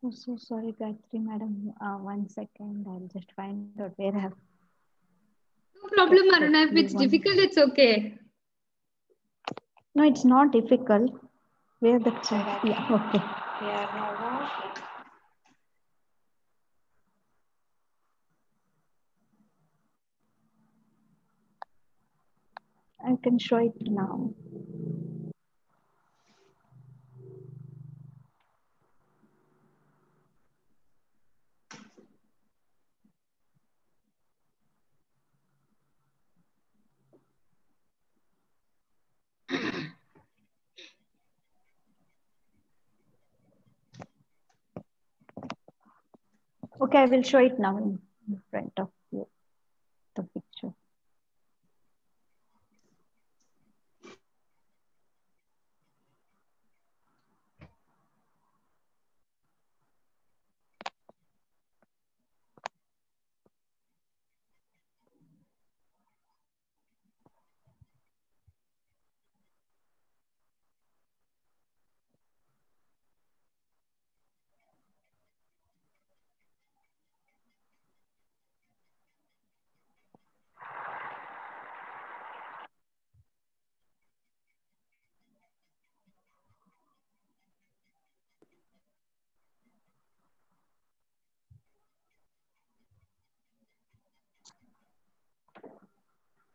Oh, so sorry, Gayatri madam. 1 second, I'll just find out where I have. No problem, Aruna. If it's difficult, it's okay. No, it's not difficult. Where the chat? Yeah, okay. I can show it now. Okay, I will show it now in front of you, the picture.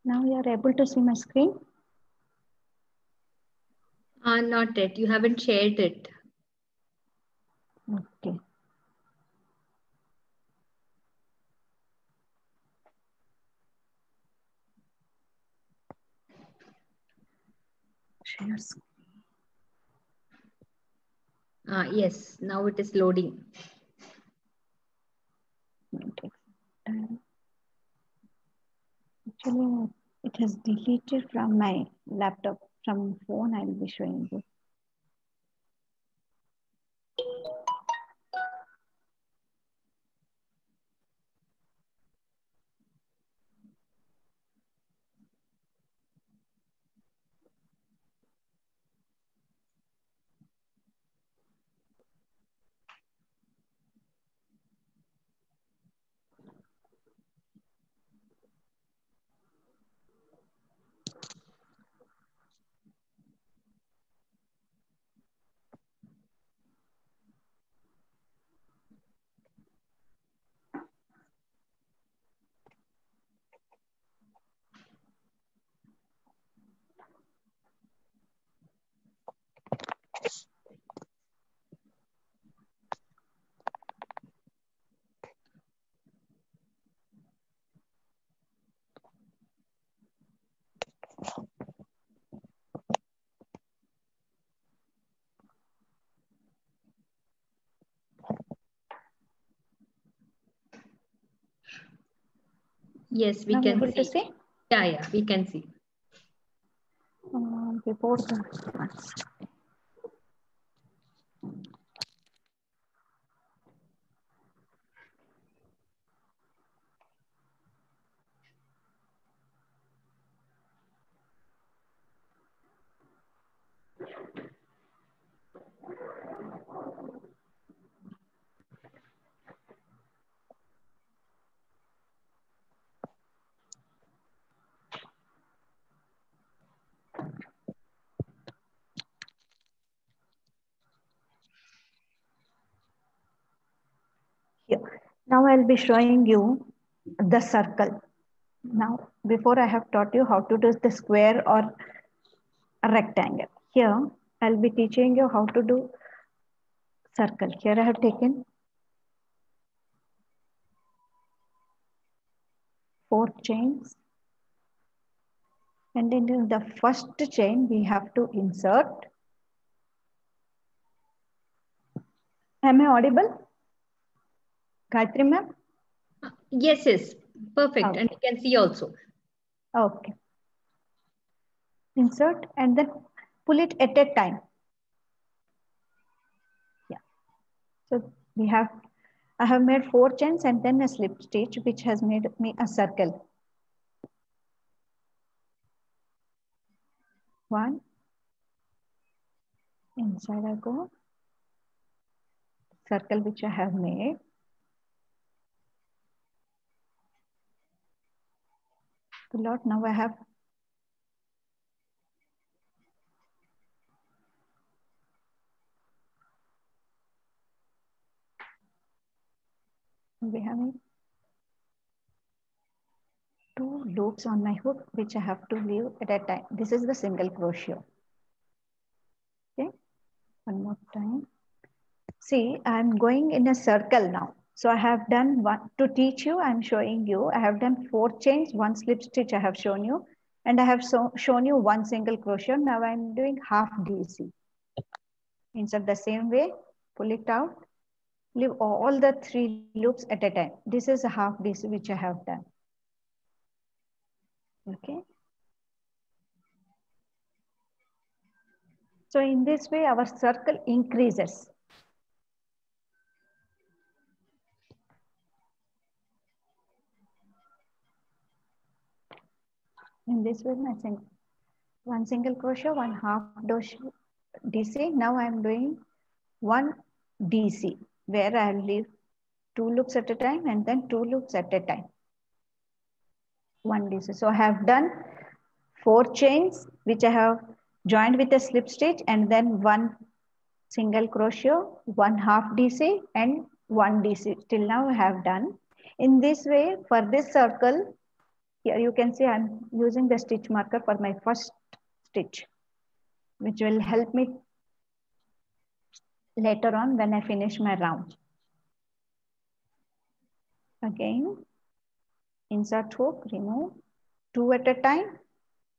Now you are able to see my screen? Not yet. You haven't shared it. Okay. Share screen. Yes, now it is loading. Actually, it has deleted from my laptop. From phone, I will be showing you. Yes, we Now can able see. to see? Yeah, we can see. Before the here. Now I'll be showing you the circle. Now, before I have taught you how to do the square or a rectangle. Here, I'll be teaching you how to do circle. Here I have taken 4 chains. And in the first chain, we have to insert. Am I audible? Gayatri ma'am? Yes. Perfect. Okay. And you can see also. Okay. Insert and then pull it at a time. Yeah. So I have made 4 chains and then a slip stitch, which has made me a circle. 1. Inside I go. Circle which I have made. Pull out. Now I have we have 2 loops on my hook, which I have to leave at a time. This is the single crochet. Okay, one more time. See, I'm going in a circle now. So I have done one to teach you. I'm showing you. I have done 4 chains, 1 slip stitch. I have shown you, and I have shown you 1 single crochet. Now I'm doing half DC. Insert the same way, pull it out, leave all the 3 loops at a time. This is a half DC which I have done. Okay. So in this way, our circle increases. In this way, I think 1 single crochet, 1 half DC. Now I'm doing 1 DC, where I'll leave 2 loops at a time and then 2 loops at a time. 1 DC. So I have done 4 chains, which I have joined with a slip stitch, and then 1 single crochet, 1 half DC, and 1 DC. Till now I have done. In this way, for this circle, here you can see I'm using the stitch marker for my first stitch, which will help me later on when I finish my round. Again, insert hook, remove, 2 at a time,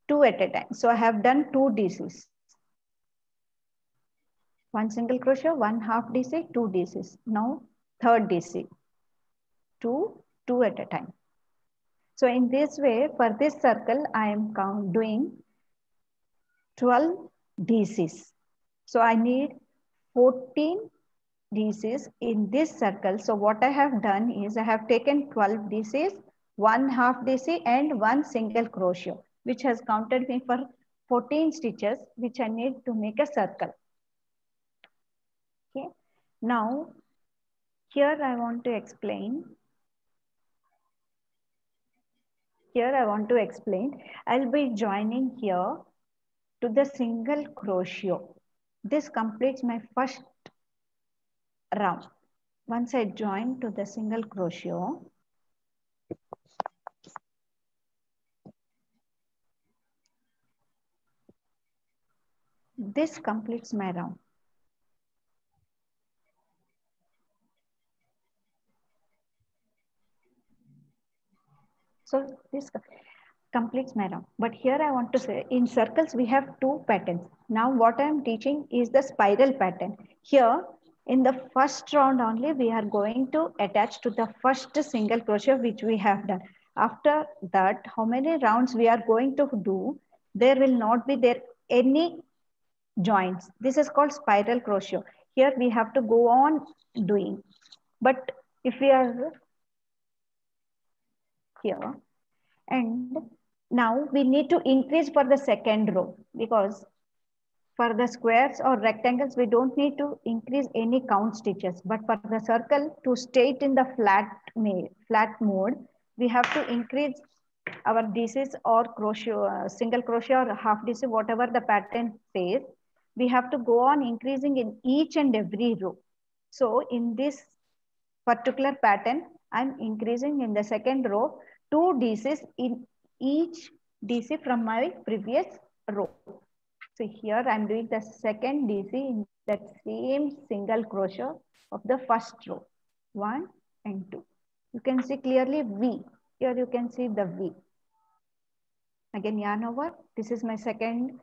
2 at a time. So I have done 2 DCs. 1 single crochet, 1 half DC, 2 DCs. Now third DC, 2 at a time. So in this way, for this circle, I am doing 12 DCs. So I need 14 DCs in this circle. So what I have done is I have taken 12 DCs, 1 half DC and 1 single crochet, which has counted me for 14 stitches, which I need to make a circle. Okay. Now, here I want to explain. I'll be joining here to the single crochet. This completes my first round. Once I join to the single crochet, this completes my round. So this completes my round. But here I want to say, in circles, we have 2 patterns. Now what I am teaching is the spiral pattern. Here, in the first round only, we are going to attach to the first single crochet, which we have done. After that, how many rounds we are going to do, there will not be there any joints. This is called spiral crochet. Here we have to go on doing. But if we are here, and now we need to increase for the second row, because for the squares or rectangles, we don't need to increase any count stitches. But for the circle, to stay in the flat mode, we have to increase our DCs or crochet, single crochet or half DC, whatever the pattern says. We have to go on increasing in each and every row. So in this particular pattern, I'm increasing in the second row 2 DCs in each DC from my previous row. So here I'm doing the second DC in that same single crochet of the first row, 1 and 2. You can see clearly V. Here you can see the V. Again, yarn over. This is my second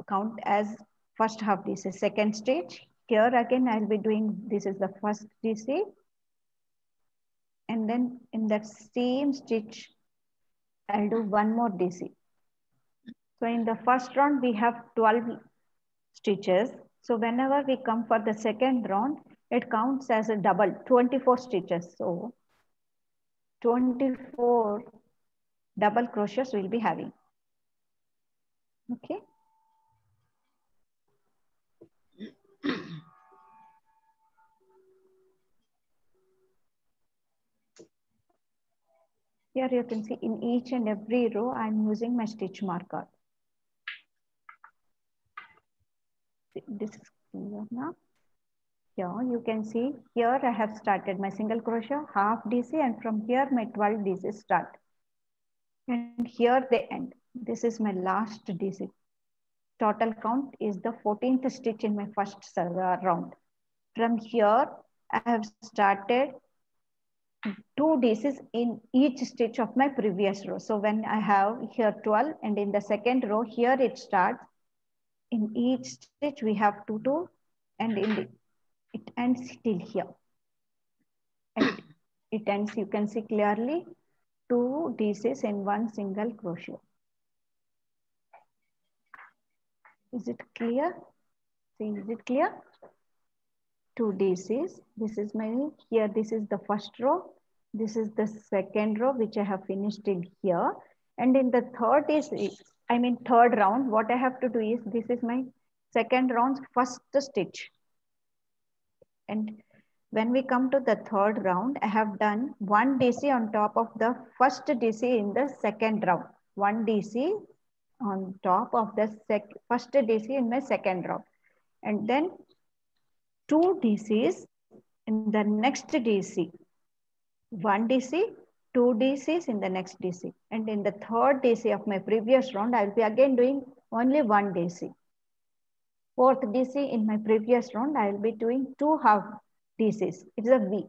count as first half DC, second stitch. Here again I'll be doing, this is the first DC. And then in that same stitch, I'll do 1 more DC. So in the first round, we have 12 stitches. So whenever we come for the second round, it counts as a double, 24 stitches. So 24 double crochets we'll be having. Okay. Here you can see in each and every row, I'm using my stitch marker. This is clear now. Here you can see, here I have started my single crochet, half DC, and from here my 12 DC start. And here they end. This is my last DC. Total count is the 14th stitch in my first round. From here, I have started 2 DCs in each stitch of my previous row. So when I have here 12 and in the second row, here it starts. In each stitch, we have 2 and it ends till here. And it ends, you can see clearly, 2 DCs in 1 single crochet. Is it clear? See, is it clear? 2 DCs. This is my, here this is the first row. This is the second row, which I have finished in here. And in the third round, what I have to do is, this is my second round's first stitch. And when we come to the third round, I have done 1 DC on top of the first DC in the second round. 1 DC on top of the first DC in my second round. And then 2 DCs in the next DC. 1 DC, 2 DCs in the next DC. And in the third DC of my previous round, I will be again doing only 1 DC. Fourth DC in my previous round, I will be doing 2 half DCs. It's a V.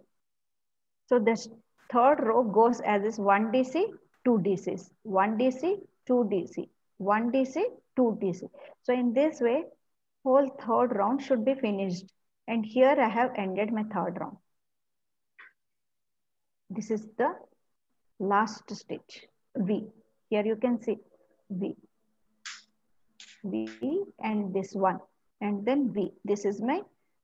So this third row goes as is 1 DC, 2 DCs, 1 DC, 2 DC, 1 DC, 2 DC. So in this way, whole third round should be finished. And here I have ended my third round. This is the last stitch, V. Here you can see V, V and this one, and then V. This is my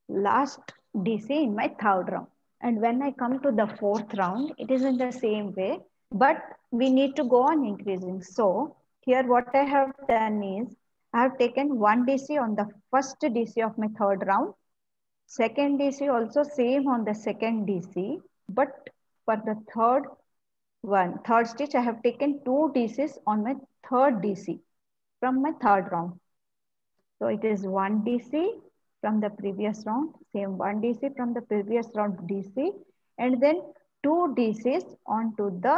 last DC in my third round. And when I come to the fourth round, it is in the same way, but we need to go on increasing. So here what I have done is, I have taken one DC on the first DC of my third round, second DC also same on the second DC, but for the third stitch, I have taken 2 DCs on my third DC from my third round. So it is 1 DC from the previous round, same 1 DC from the previous round DC, and then 2 DCs onto the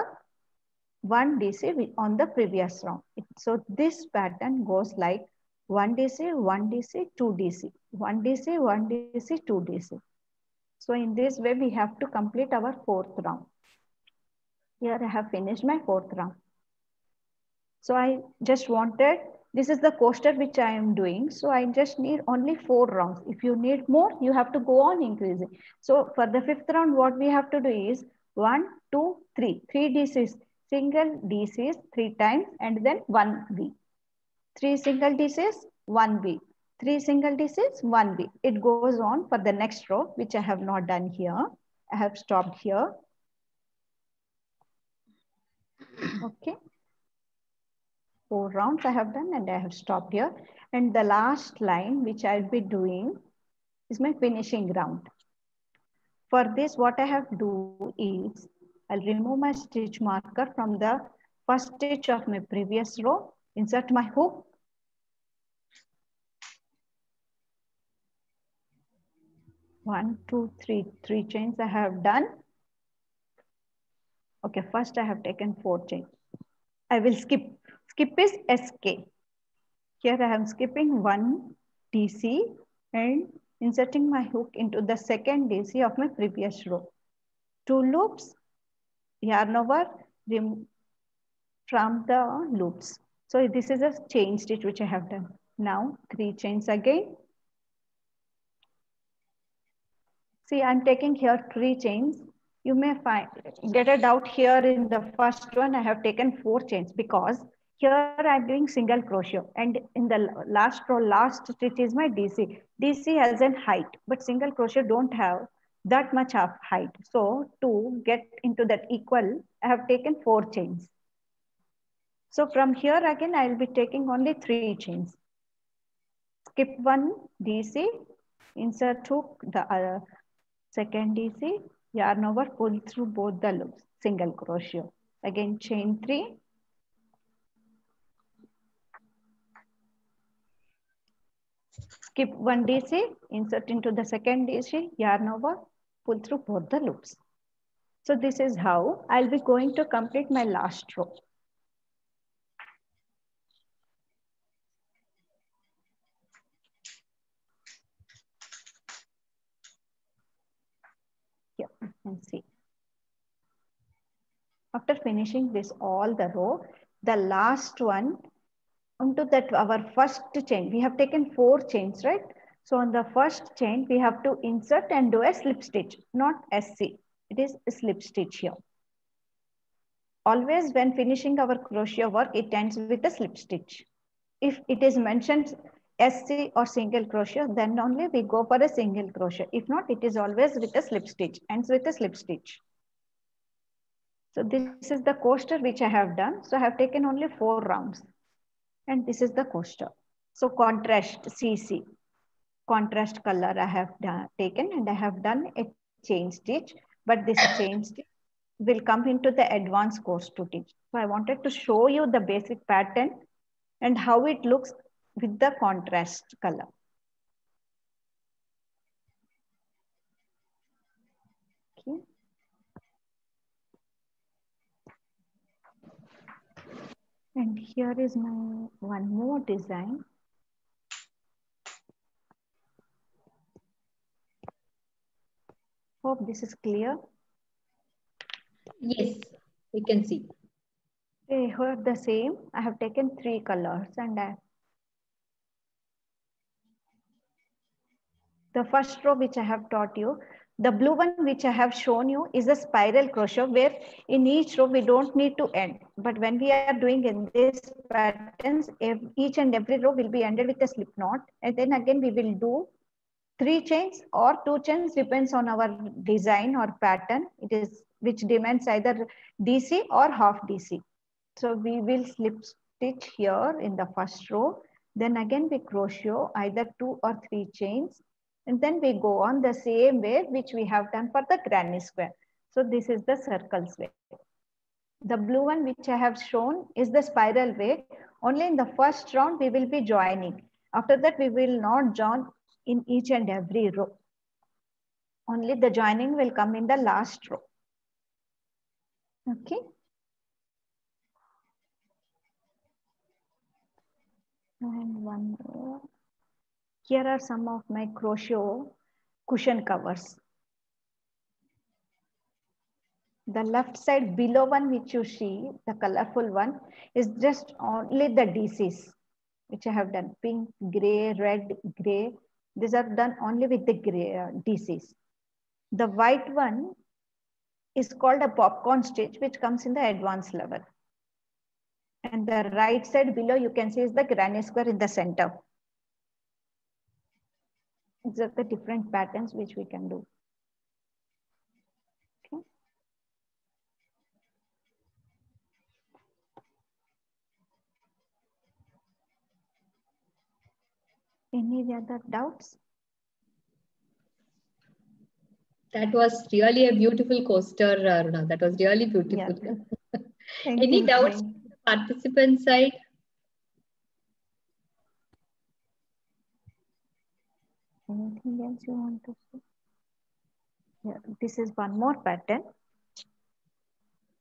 1 DC on the previous round. So this pattern goes like 1 DC, 1 DC, 2 DC, 1 DC, 1 DC, 2 DC. So in this way, we have to complete our fourth round. Here I have finished my fourth round. So I just wanted, this is the coaster which I am doing. So I just need only 4 rounds. If you need more, you have to go on increasing. So for the fifth round, what we have to do is 1, 2, 3. 3 DCs, single DCs 3 times, and then 1 V. 3 single DCs, 1 V. 3 single DCs, 1 V. It goes on for the next row, which I have not done here. I have stopped here. Okay. 4 rounds I have done and I have stopped here. And the last line which I'll be doing is my finishing round. For this, what I have to do is, I'll remove my stitch marker from the first stitch of my previous row, insert my hook. One, two, three chains I have done. Okay, first I have taken 4 chains. I will skip. Skip is SK. Here I am skipping 1 DC and inserting my hook into the second DC of my previous row. 2 loops, yarn over from the loops. So this is a chain stitch which I have done. Now 3 chains again. See, I'm taking here 3 chains. You may get a doubt here in the first one. I have taken 4 chains because here I'm doing single crochet, and in the last row, last stitch is my DC. DC has a height, but single crochet don't have that much of height. So to get into that equal, I have taken 4 chains. So from here again, I will be taking only 3 chains. Skip 1 DC, insert hook, the second DC, yarn over, pull through both the loops, single crochet. Again, chain 3. Skip 1 DC, insert into the second DC, yarn over, pull through both the loops. So this is how I'll be going to complete my last row. Here you can see. After finishing this all the row, the last one, onto that our first chain, we have taken 4 chains, right? So on the first chain, we have to insert and do a slip stitch, not SC. It is a slip stitch here. Always when finishing our crochet work, it ends with a slip stitch. If it is mentioned SC or single crochet, then only we go for a single crochet. If not, it is always with a slip stitch, ends with a slip stitch. So this is the coaster which I have done. So I have taken only 4 rounds. And this is the coaster. So contrast CC, contrast color I have taken, and I have done a chain stitch, but this chain stitch will come into the advanced course to teach. So I wanted to show you the basic pattern and how it looks with the contrast color. Okay. And here is my one more design. Hope this is clear. Yes, we can see. Okay, here the same. I have taken 3 colors and The first row which I have taught you, the blue one which I have shown you is a spiral crochet where in each row we don't need to end. But when we are doing in this patterns, each and every row will be ended with a slip knot. And then again we will do 3 chains or 2 chains, depends on our design or pattern. It is which demands either DC or half DC. So we will slip stitch here in the first row. Then again we crochet either 2 or 3 chains. And then we go on the same way which we have done for the granny square. So this is the circles way. The blue one which I have shown is the spiral way. Only in the first round we will be joining. After that we will not join in each and every row. Only the joining will come in the last row. Okay. And one more. Here are some of my crochet cushion covers. The left side below one which you see, the colorful one, is just only the DCs, which I have done. Pink, gray, red, gray. These are done only with the gray DCs. The white one is called a popcorn stitch, which comes in the advanced level. And the right side below you can see is the granny square in the center. These are the different patterns which we can do. Okay. Any other doubts? That was really a beautiful coaster, Aruna. That was really beautiful. Yeah. Any doubts from the participant side? Anything else you want to say? Yeah, this is one more pattern.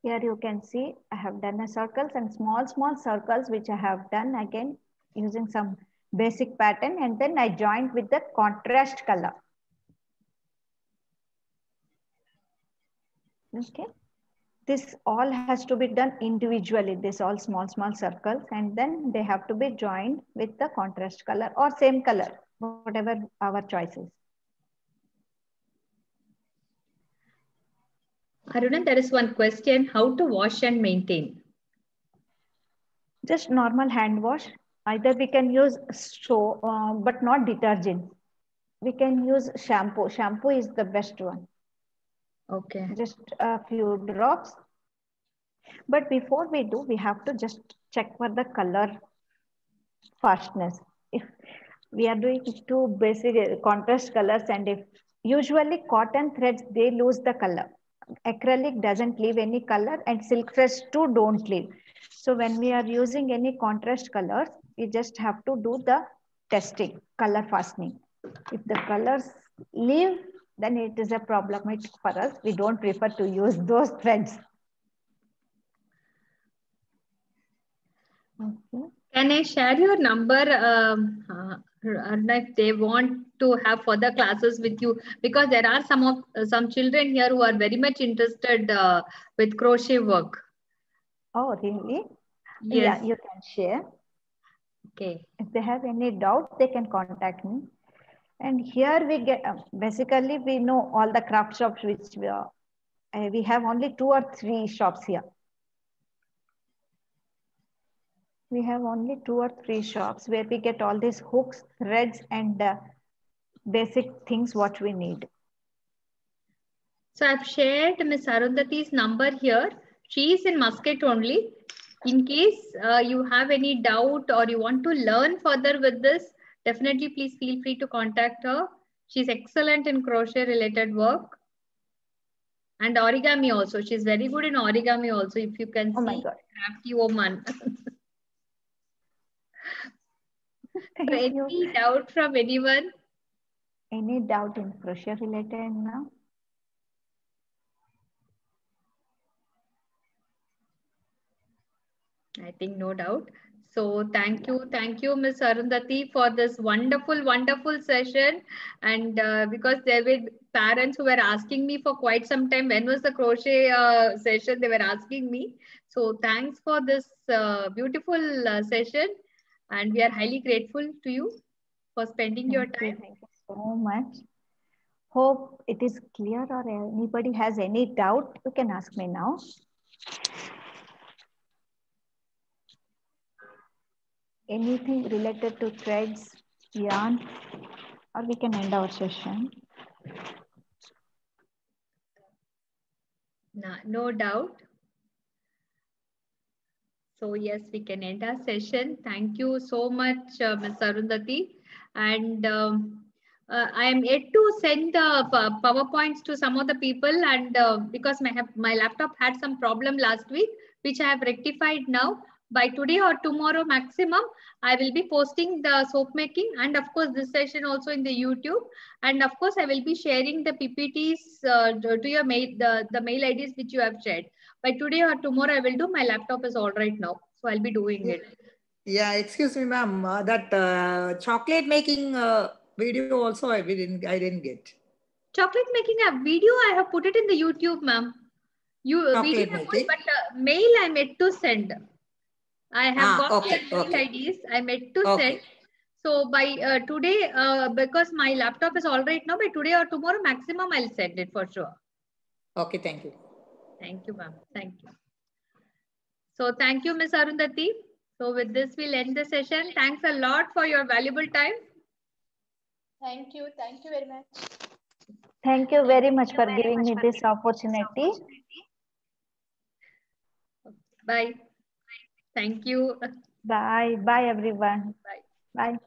Here you can see I have done a circles and small circles which I have done again using some basic pattern, and then I joined with the contrast color. Okay. This all has to be done individually. This all small circles, and then they have to be joined with the contrast color or same color, whatever our choice is. Aruna, there is one question: how to wash and maintain? Just normal hand wash. Either we can use soap, but not detergent. We can use shampoo. Shampoo is the best one. Okay. Just a few drops. But before we do, we have to just check for the color fastness. If we are doing 2 basic contrast colors, and if usually cotton threads, they lose the color. Acrylic doesn't leave any color, and silk threads too don't leave. So when we are using any contrast colors, we just have to do the testing, color fastening. If the colors leave, then it is a problematic for us. We don't prefer to use those threads. Okay. Can I share your number, if they want to have further classes with you? Because there are some children here who are very much interested with crochet work. Oh, really? Yes. Yeah, you can share. Okay. If they have any doubt, they can contact me. And here we get, basically we know all the craft shops which we have only 2 or 3 shops here. We have only 2 or 3 shops where we get all these hooks, threads, and basic things what we need. So I've shared Ms. Arundhati's number here. She is in Muscat only. In case you have any doubt or you want to learn further with this, definitely please feel free to contact her. She's excellent in crochet related work. And origami also. She's very good in origami also. If you can see, crafty woman. Any doubt from anyone? Any doubt in crochet related now? I think no doubt. So thank you, Ms. Arundhati, for this wonderful session. And because there were parents who were asking me for quite some time, when was the crochet session, they were asking me. So thanks for this beautiful session. And we are highly grateful to you for spending your time. so much. Hope it is clear, or anybody has any doubt, you can ask me now. Anything related to threads, yarn, or we can end our session. No doubt. So yes, we can end our session. Thank you so much, Ms. Arundhati. And I am yet to send the PowerPoints to some of the people, and because my laptop had some problem last week, which I have rectified now. By today or tomorrow maximum, I will be posting the soap making, and of course this session also in the YouTube. And of course, I will be sharing the PPTs to your mail, the mail IDs which you have shared. By today or tomorrow, I will do. My laptop is all right now, so I'll be doing it. Yeah, excuse me, ma'am. That chocolate making video also I didn't get. Chocolate making a video, I have put it in the YouTube, ma'am. Video good, but mail I'm yet to send. I have got the mail IDs. I'm yet to send. So by today, because my laptop is all right now, by today or tomorrow maximum, I'll send it for sure. Okay, thank you. Thank you, ma'am. Thank you. So thank you, Ms. Arundhati. So with this, we'll end the session. Thanks a lot for your valuable time. Thank you. Thank you very much. Thank you very much for giving me this opportunity. Bye. Thank you. Bye. Bye, everyone. Bye. Bye.